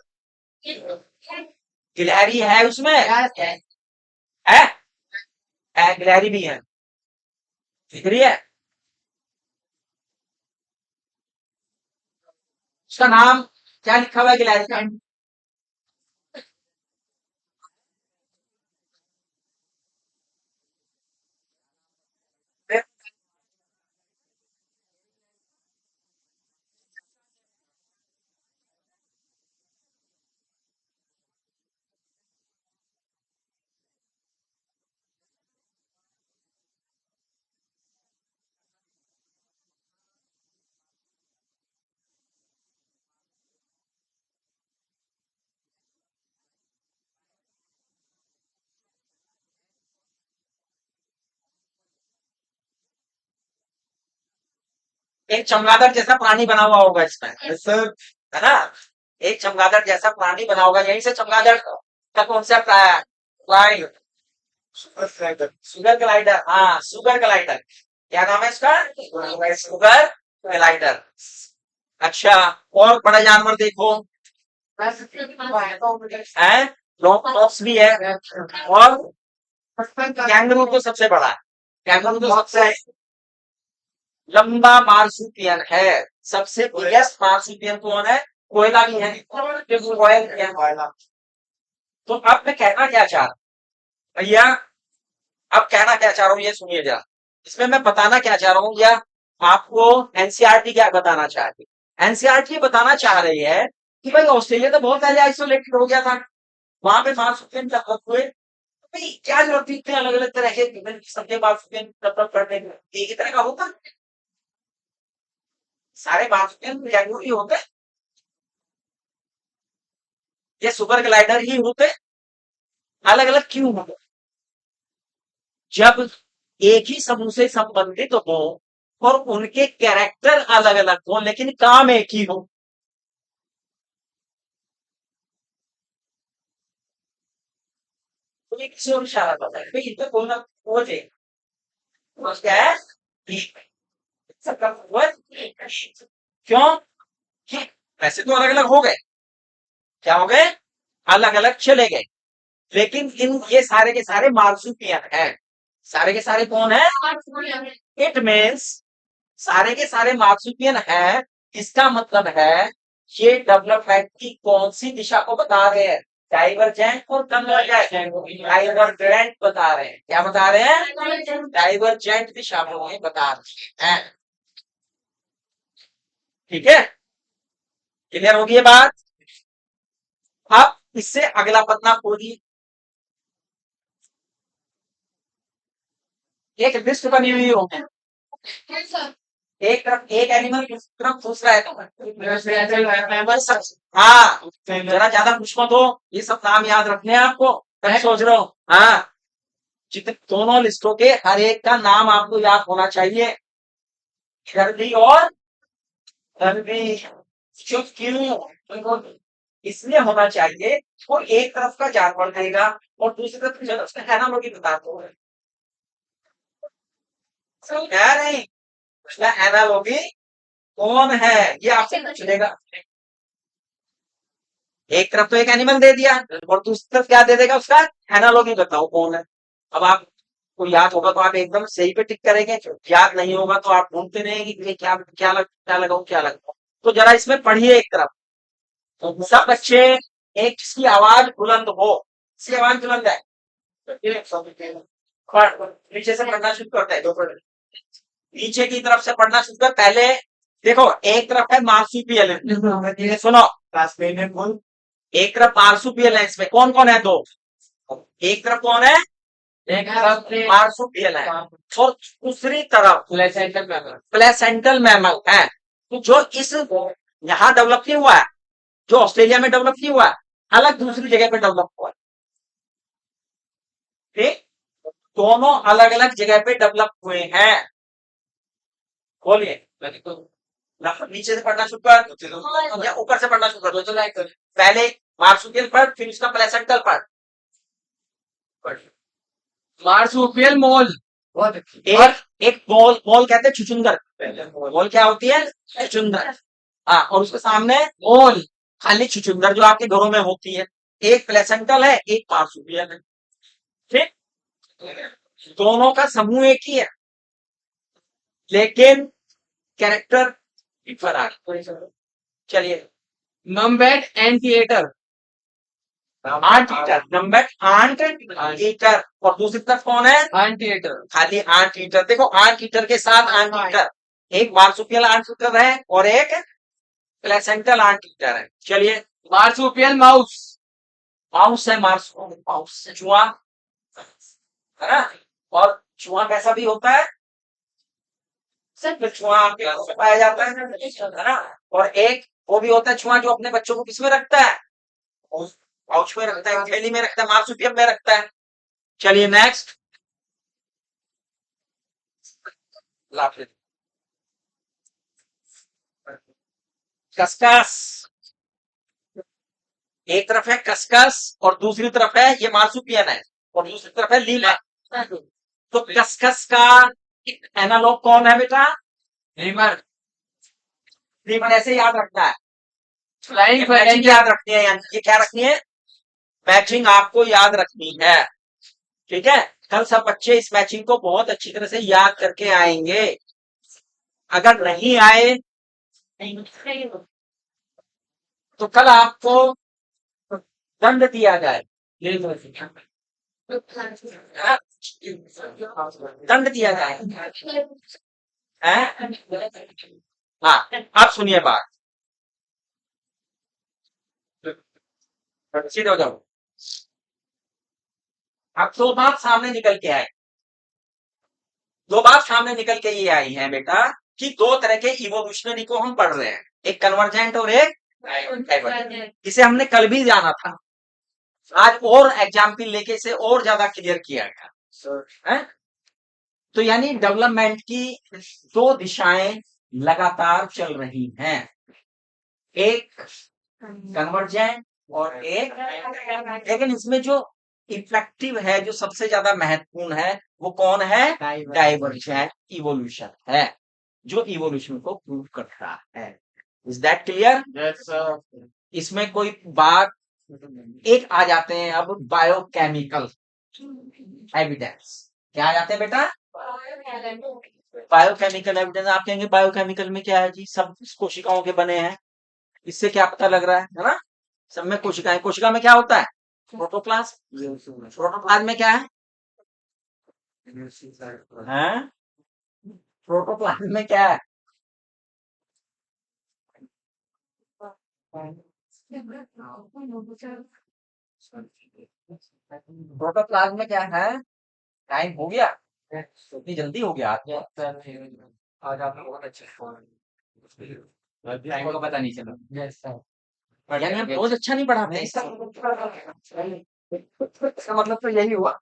गिलहरी है उसमें, सर, है गिलहरी भी है, दिख रही है, उसका नाम क्या लिखा हुआ है गिलहरी का, एक चमगादड़ जैसा प्राणी बना हुआ होगा इसमें, यस सर, है ना, एक चमगादड़ जैसा प्राणी बना होगा, यहीं से चमगादड़ का कॉन्सेप्ट आया है, फ्लाइंग सुगर ग्लाइडर, हाँ सुगर ग्लाइडर, क्या नाम है इसका, सुगर ग्लाइडर। अच्छा, और बड़ा जानवर देखो, है लॉक्टॉप्स भी है, और कैंगरू तो सबसे बड़ा है, कैंगरू तो सबसे लंबा मार्सुपियन है, सबसे बिगेस्ट मार्सुपियन कौन है, कोयला भी है, कोयला। तो अब मैं कहना क्या चाह रहा हूं भैया, अब कहना क्या चाह रहा हूँ ये सुनिए जरा, इसमें मैं बताना क्या चाह रहा हूँ, या आपको एनसीईआरटी क्या बताना चाह रही है, एनसीईआरटी बताना चाह रही है कि भाई ऑस्ट्रेलिया तो बहुत पहले आइसोलेटेड हो गया था, वहां पे मार्सुपियन डेवलप हुए, तो भाई क्या जरूरत थी इतने अलग अलग तरह के सबके मार्सुपियन डेवलप करने की, एक ही तरह का होता, सारे मार्सुपियन कैंगरू ही होते, ये सुपर ग्लाइडर ही होते, अलग अलग क्यों होते, जब एक ही समूह से संबंधित हो और उनके कैरेक्टर अलग अलग हो लेकिन काम एक ही हो, तो ये किसी और इशारा करता है, भाई इनको बोलना वो थे, तो क्या है, एक। सबका क्यों, वैसे तो अलग अलग हो गए, क्या हो गए, अलग अलग चले गए, लेकिन इन ये सारे के सारे मार्सुपियन है। सारे के सारे कौन है? इट मीन्स सारे के सारे मार्सुपियन है। इसका मतलब है ये डेवलपमेंट की कौन सी दिशा को बता रहे हैं? डाइवर्जेंट और कन्वर्जेंट। डाइवर्जेंट बता रहे हैं। क्या बता रहे हैं? डाइवर्जेंट दिशा में ये बता रहे हैं। ठीक है, क्लियर होगी ये बात? अब इससे अगला पन्ना खोलिए। एक लिस्ट बनी हुई हो, एक तरफ एक एनिमल, दूसरी तरफ दूसरा एनिमल। हाँ, जरा ज्यादा खुश मत हो, ये सब नाम याद रखने हैं आपको। मैं सोच रहा हूँ, हाँ, जितने दोनों लिस्टों के हर एक का नाम आपको याद होना चाहिए। गर्दी और गर्दी क्यों इसलिए होना चाहिए, वो एक तरफ का जानवर देगा और दूसरी तरफ उसका एनालॉजी बता दो। है नहीं, उसका एनालॉजी कौन है ये आपसे पूछेगा। एक तरफ तो एक एनिमल दे दिया और दूसरी तरफ क्या दे देगा? उसका एनालॉजी बताओ कौन है। अब आप को याद होगा तो आप एकदम सही पे टिक करेंगे, याद नहीं होगा तो आप ढूंढते रहेंगे कि क्या क्या लगाऊं क्या लगाऊं। तो जरा इसमें पढ़िए एक तरफ, तो सब बच्चे एक जिसकी आवाज बुलंद हो, इसकी आवाज बुलंद है, नीचे से पढ़ना शुरू करता है। तो नीचे की तरफ से पढ़ना शुरू कर। पहले देखो, एक तरफ है मार्सुपियल, सुनो, एक तरफ मार्सुपियल है, इसमें कौन कौन है? दो। एक तरफ कौन है? एक तरफ मार्सुपियल है और दूसरी तरफ प्लेसेंटल मैमल है। तो जो इस यहाँ डेवलप नहीं हुआ है, जो ऑस्ट्रेलिया में डेवलप नहीं हुआ है, अलग दूसरी जगह पे डेवलप हुआ है। ठीक, दोनों अलग अलग जगह पे डेवलप हुए हैं। बोलिए, नीचे से पढ़ना शुरू कर या ऊपर से पढ़ना शुरू कर दो। पहले मार्सुपियल पढ़, फिर उसका प्लेसेंटल पढ़। मार्सुपियल मोल, एक मोल, मोल कहते हैं छुचुंदर। मोल क्या होती है? छुचुंदर। हाँ, और उसके सामने मोल, खाली छुचुंदर जो आपके घरों में होती है। एक प्लेसेंटल है, एक मार्सुपियल है। ठीक, दोनों का समूह एक ही है, लेकिन कैरेक्टर फर्क। चलिए, numbat anteater, anteater, numbat anteater, और दूसरी तरफ कौन है? Anteater. खाली आंट ईटर। देखो, आंट ईटर के साथ आंट ईटर, एक मार्सुपियल आंट ईटर है और एक प्लेसेंटल आंट ईटर है। चलिए, मार्सुपियल माउस, माउस है, माउस चूहा है ना, और चूहा कैसा भी होता है? सिर्फ चूहा आपके घर में पाया जाता है ना। और एक वो भी होता है चूहा जो अपने बच्चों को किसमें रखता है? पाउच में रखता है, थैली में रखता है, मार्सुपियल में रखता है। चलिए नेक्स्ट, कस्कस। एक तरफ है कस्कस और दूसरी तरफ है ये मार्सुपियल है और दूसरी तरफ है लीमा। तो कस्कस का एनालॉग कौन है बेटा? लीमर। लीमर ऐसे याद रखना है, फ्लाइंग मैचिंग याद रखनी है, यानी ये क्या रखनी है? मैचिंग आपको याद रखनी है। ठीक है, कल सब बच्चे इस मैचिंग को बहुत अच्छी तरह से याद करके आएंगे। अगर नहीं आए तो कल आपको दंड दिया जाए, दंड दिया जाए। हैं? हाँ, अब सुनिए बात, सीधे हो जाओ। अब दो बात सामने निकल के आए, दो बात सामने निकल के ये आई है बेटा कि दो तरह के इवोल्यूशनरी को हम पढ़ रहे हैं, एक कन्वर्जेंट और एक डाइवर्जेंट। इसे हमने कल भी जाना था, आज और एग्जाम्पल लेके इसे और ज्यादा क्लियर किया गया है। तो यानी डेवलपमेंट की दो दिशाएं लगातार चल रही हैं, एक कन्वर्जेंट और एक, लेकिन इसमें जो इफेक्टिव है, जो सबसे ज्यादा महत्वपूर्ण है, वो कौन है? डाइवर्जेंट इवोल्यूशन है, जो इवोल्यूशन को प्रूव करता है। Is that clear? Yes, sir. इसमें कोई बात एक आ जाते हैं अब बायोकेमिकल एविडेंस। क्या आ जाते हैं बेटा? Biochemical evidence. आप कहेंगे बायोकेमिकल में क्या है जी? सब कोशिकाओं के बने हैं, इससे क्या पता लग रहा है ना? सब में कोशिकाएं। कोशिका में क्या होता है? प्रोटोप्लाज्म। प्रोटोप्लाज्म में क्या है? हैं? प्रोटोप्लाज्म में क्या है? प्रोटोप्लाज्म में क्या है? टाइम हो गया? इतनी जल्दी हो गया आज? आज आपने बहुत अच्छे टाइम का पता नहीं चला। Yes sir. यानी हम रोज अच्छा नहीं पढ़ाते हैं, इसका मतलब तो यही हुआ।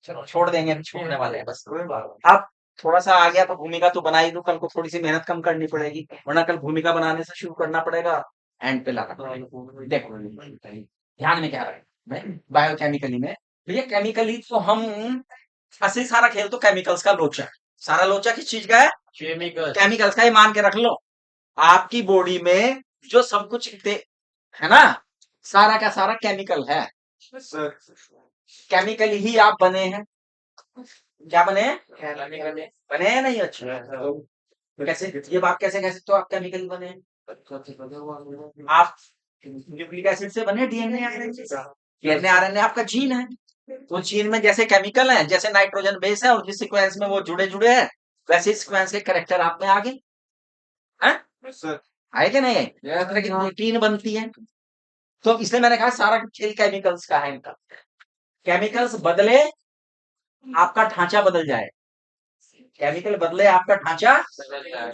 चलो छोड़ देंगे, अभी छोड़ने वाले हैं बस। अब थोड़ा सा आ गया तो भूमिका तो बना ही दो, कल को थोड़ी सी मेहनत कम करनी पड़ेगी, वरना कल भूमिका बनाने से शुरू करना पड़ेगा, एंड पे लाना पड़ेगा। देखो ध्यान में क्या रहे बायोकेमिकली में, भैया केमिकली तो हम असली सारा खेल तो केमिकल्स का लोचा है। सारा लोचा किस चीज का है? केमिकल्स का ही मान के रख लो। आपकी बॉडी में जो सब कुछ है ना, सारा का सारा केमिकल है। केमिकली ही आप बने हैं। क्या बने हैं? बने हैं नहीं? अच्छा तो कैसे, ये बात कैसे कह सकते हो आप केमिकली बने हैं? आप न्यूक्लिक एसिड से बने, डीएनए आरएनए आपका जीन है। तो जीन में जैसे केमिकल है, जैसे नाइट्रोजन बेस है और जिस सीक्वेंस में वो जुड़े जुड़े हैं, वैसे सीक्वेंस के करेक्टर आप में आ गए हैं? आए कि नहीं? इस तरह की प्रोटीन बनती है। तो इसलिए मैंने कहा सारा खेल केमिकल्स का है इनका। केमिकल्स बदले आपका ढांचा बदल जाए, केमिकल बदले आपका ढांचा।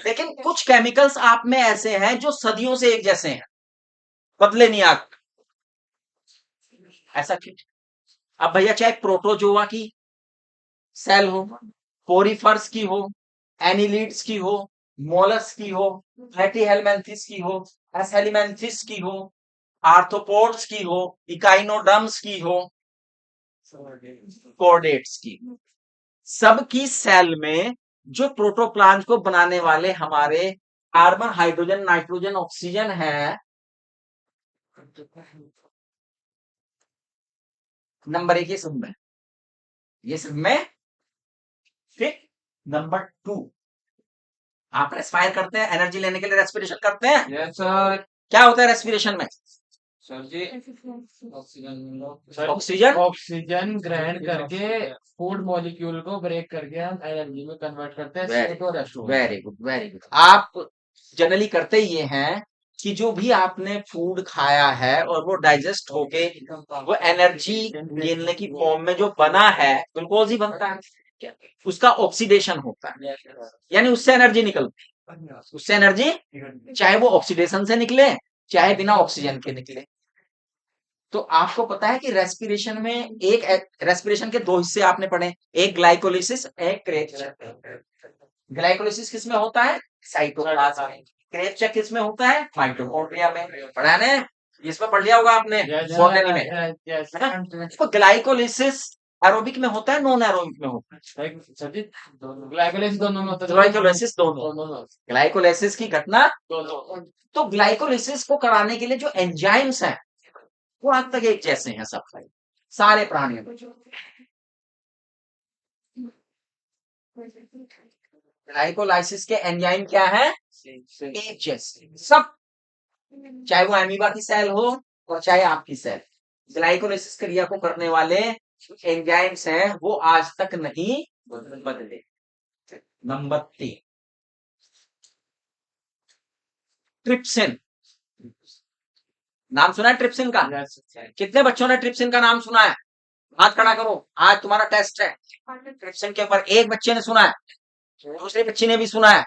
लेकिन कुछ केमिकल्स आप में ऐसे हैं जो सदियों से एक जैसे हैं, बदले नहीं आप। ऐसा क्यों? अब भैया चाहे प्रोटोजोआ की सेल हो, पोरीफर्स की हो, एनिलिड्स की हो, मोलस की हो, प्लेटीहेलमिन्थेस की हो, एसहेलिमिन्थेस की हो, आर्थ्रोपोड्स की हो, इकाइनोडर्म्स की हो, कोर्डेट्स की, सबकी सेल में जो प्रोटोप्लाज्म को बनाने वाले हमारे कार्बन, हाइड्रोजन, नाइट्रोजन, ऑक्सीजन है, नंबर 1 ये सब में, ये सब में। ठीक। नंबर 2, आप रेस्पायर करते हैं, एनर्जी लेने के लिए रेस्पिरेशन करते हैं। Yes sir. क्या होता है रेस्पिरेशन में? सर जी ऑक्सीजन ऑक्सीजन ग्रहण करके फूड मॉलिक्यूल को ब्रेक करके हम एनर्जी में कन्वर्ट करते हैं। Very good, very good. आप जनरली करते ये हैं कि जो भी आपने फूड खाया है और वो डाइजेस्ट होके वो एनर्जी लेने की फॉर्म में जो बना है, ग्लूकोज ही बनता है, उसका ऑक्सीडेशन होता है, यानी उससे एनर्जी निकलती है। उससे एनर्जी, चाहे वो ऑक्सीडेशन से निकले चाहे बिना ऑक्सीजन के निकले। तो आपको पता है कि रेस्पिरेशन में रेस्पिरेशन के 2 हिस्से आपने पढ़े, एक ग्लाइकोलिसिस, एक क्रेब। ग्लाइकोलिसिस किस में होता है? साइटोप्लाज्म में। क्रेब चेक किस में होता है? माइटोकॉन्ड्रिया में। पढ़ा है ना? इसमें पढ़ लिया होगा आपने बॉटनी में, है ना? तो ग्लाइकोलिसिस एरोबिक में होता है, नॉन एरोबिक में होता है? ग्लाइकोलाइसिस दोनों में होता है। ग्लाइकोलिसिस दोनों। ग्लाइकोलिसिस की घटना दोनों। तो ग्लाइकोलिसिस को कराने के लिए जो एंजाइम्स हैं वो आज तक एक जैसे हैं सब सारे प्राणियों में। ग्लाइकोलाइसिस के एंजाइम क्या है? एक जैसे सब, चाहे वो एमीबा की सेल हो और चाहे आपकी सेल। ग्लाइकोलाइसिस क्रिया को करने वाले एंजाइम्स हैं वो आज तक नहीं बदले। Number 3, trypsin. नाम सुना है ट्रिप्सिन का? कितने बच्चों ने ट्रिप्सिन का नाम सुना है? हाथ खड़ा करो, आज तुम्हारा टेस्ट है ट्रिप्सिन के ऊपर। एक बच्चे ने सुना है, दूसरे बच्चे ने भी सुना है,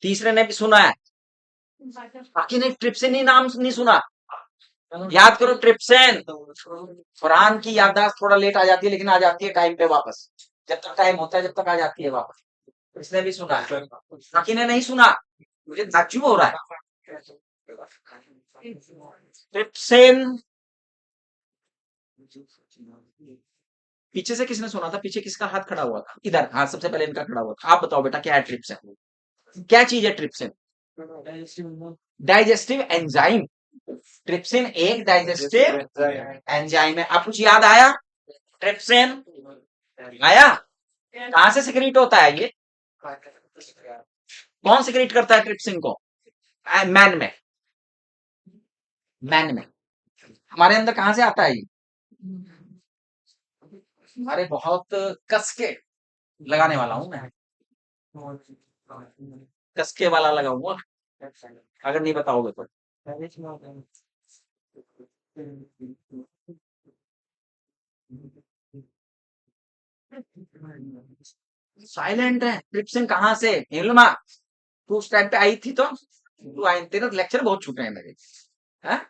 तीसरे ने भी सुना है, बाकी ने ट्रिप्सिन ही नाम नहीं सुना। याद करो ट्रिप्सिन। फरहान की याददाश्त थोड़ा लेट आ जाती है, लेकिन आ जाती है टाइम पे वापस। जब तक टाइम होता है जब तक आ जाती है वापस। इसने भी सुना है, बाकी ने नहीं सुना। मुझे ताज्जुब हो रहा है। ट्रिप्सिन पीछे से किसने सुना था? पीछे किसका हाथ खड़ा हुआ था? इधर, हाँ सबसे पहले इनका खड़ा हुआ था। आप बताओ बेटा क्या है ट्रिप्सिन? क्या चीज है ट्रिप्सिन? Digestive enzyme. ट्रिप्सिन एक डाइजेस्टिव एंजाइम है। अब कुछ याद आया? ट्रिप्सिन आया? कहां से सिक्रीट होता है ये? कौन सिक्रीट करता है ट्रिप्सिन को? मैन में। मैन में हमारे अंदर कहां से आता है ये? अरे बहुत कस के लगाने वाला हूं मैं, कसके वाला लगाऊंगा अगर नहीं बताओगे तो। साइलेंट है। ट्रिप्सिन कहां से? नीलिमा तू उस टाइम पे आई थी तो तू आई, तेरे लेक्चर बहुत छूटे हैं मेरे। हैं?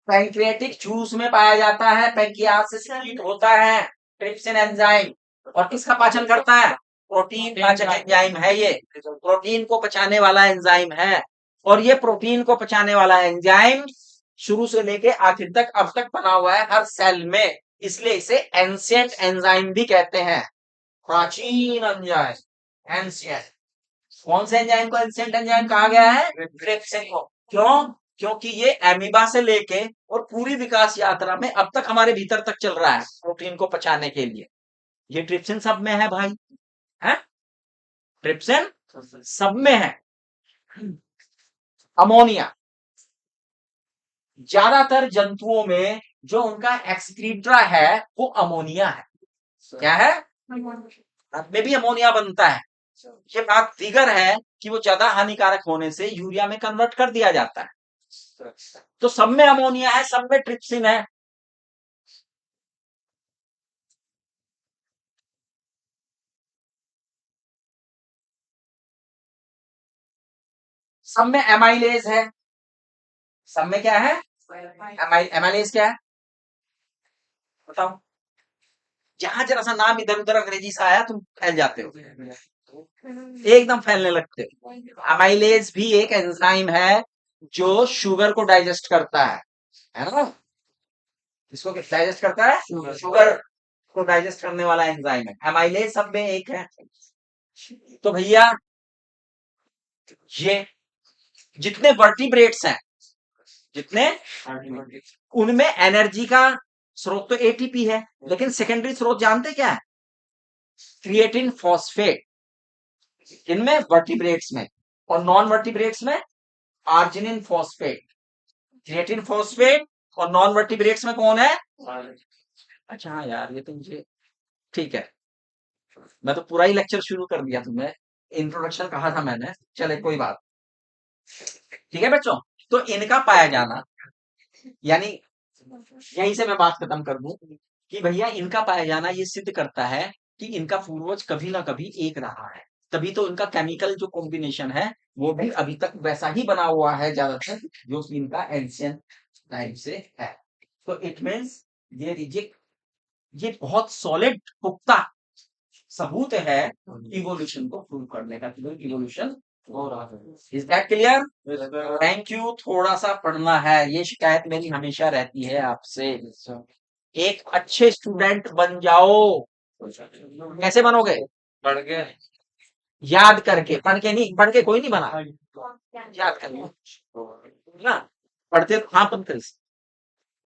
पैंक्रियाटिक जूस में पाया जाता है, पैंक्रियाज से सिक्रीट होता है ट्रिप्सिन एंजाइम। और किसका पाचन करता है? प्रोटीन पाचक एंजाइम है ये। प्रोटीन को पचाने वाला एंजाइम है। और ये प्रोटीन को पचाने वाला एंजाइम शुरू से लेके आखिर तक अब तक बना हुआ है हर सेल में, इसलिए इसे एंशिएंट एंजाइम भी कहते हैं। प्राचीन एंजाइम, एंशिएंट। कौन से एंजाइम को एंशिएंट एंजाइम कहा गया है? ट्रिप्सिन को। क्यों? क्योंकि ये एमीबा से लेके और पूरी विकास यात्रा में अब तक हमारे भीतर तक चल रहा है प्रोटीन को पचाने के लिए। ये ट्रिप्सिन सब में है भाई, है? ट्रिप्सिन सब में है। अमोनिया, ज्यादातर जंतुओं में जो उनका एक्सक्रीट्रा है वो अमोनिया है। क्या है? में भी अमोनिया बनता है। ये बात फिगर है कि वो ज्यादा हानिकारक होने से यूरिया में कन्वर्ट कर दिया जाता है। तो सब में अमोनिया है, सब में ट्रिप्सिन है। सब में एमाइलेज है। सब में क्या है? एमाइलेज क्या है बताओ? जहां जरा सा नाम इधर उधर अंग्रेजी सा आया तुम फैल जाते हो, एकदम फैलने लगते हो। अमाइलेज भी एक एंजाइम है जो शुगर को डाइजेस्ट करता है ना? इसको डाइजेस्ट करता है, शुगर को डाइजेस्ट करने वाला एंजाइम है। अमाइलेज सब में एक है। तो भैया ये जितने वर्टिब्रेट्स हैं, जितने उनमें एनर्जी का स्रोत तो एटीपी है, लेकिन सेकेंडरी स्रोत जानते क्या है? Creatine phosphate. इनमें वर्टिब्रेट्स में, और नॉन वर्टिब्रेट्स में आर्जिनिन फॉस्फेट। क्रिएटिन फॉस्फेट और नॉन वर्टिब्रेट्स में कौन है? अच्छा हाँ यार, ये तो मुझे ठीक है, मैं तो पूरा ही लेक्चर शुरू कर दिया तुम्हें, इंट्रोडक्शन कहा था मैंने, चले कोई बात। ठीक है बच्चों, तो इनका पाया जाना, यानी यहीं से मैं बात खत्म कर दूं कि भैया इनका पाया जाना ये सिद्ध करता है कि इनका पूर्वज कभी ना कभी एक रहा है। तभी तो इनका केमिकल जो कॉम्बिनेशन है वो भी अभी तक वैसा ही बना हुआ है ज्यादातर, जो कि इनका एंशिएंट टाइम से है। तो इट मीन्स ये बहुत सॉलिड पुख्ता सबूत है इवोल्यूशन को प्रूव करने का, इवोल्यूशन हो रहा है। Is that clear? Thank you. थोड़ा सा पढ़ना है, ये शिकायत मेरी हमेशा रहती है आपसे। एक अच्छे स्टूडेंट बन जाओ। कैसे बनोगे? पढ़ के, याद करके। पढ़ के नहीं, पढ़ के कोई नहीं बना, याद करके ना। पढ़ते हाँ पंकज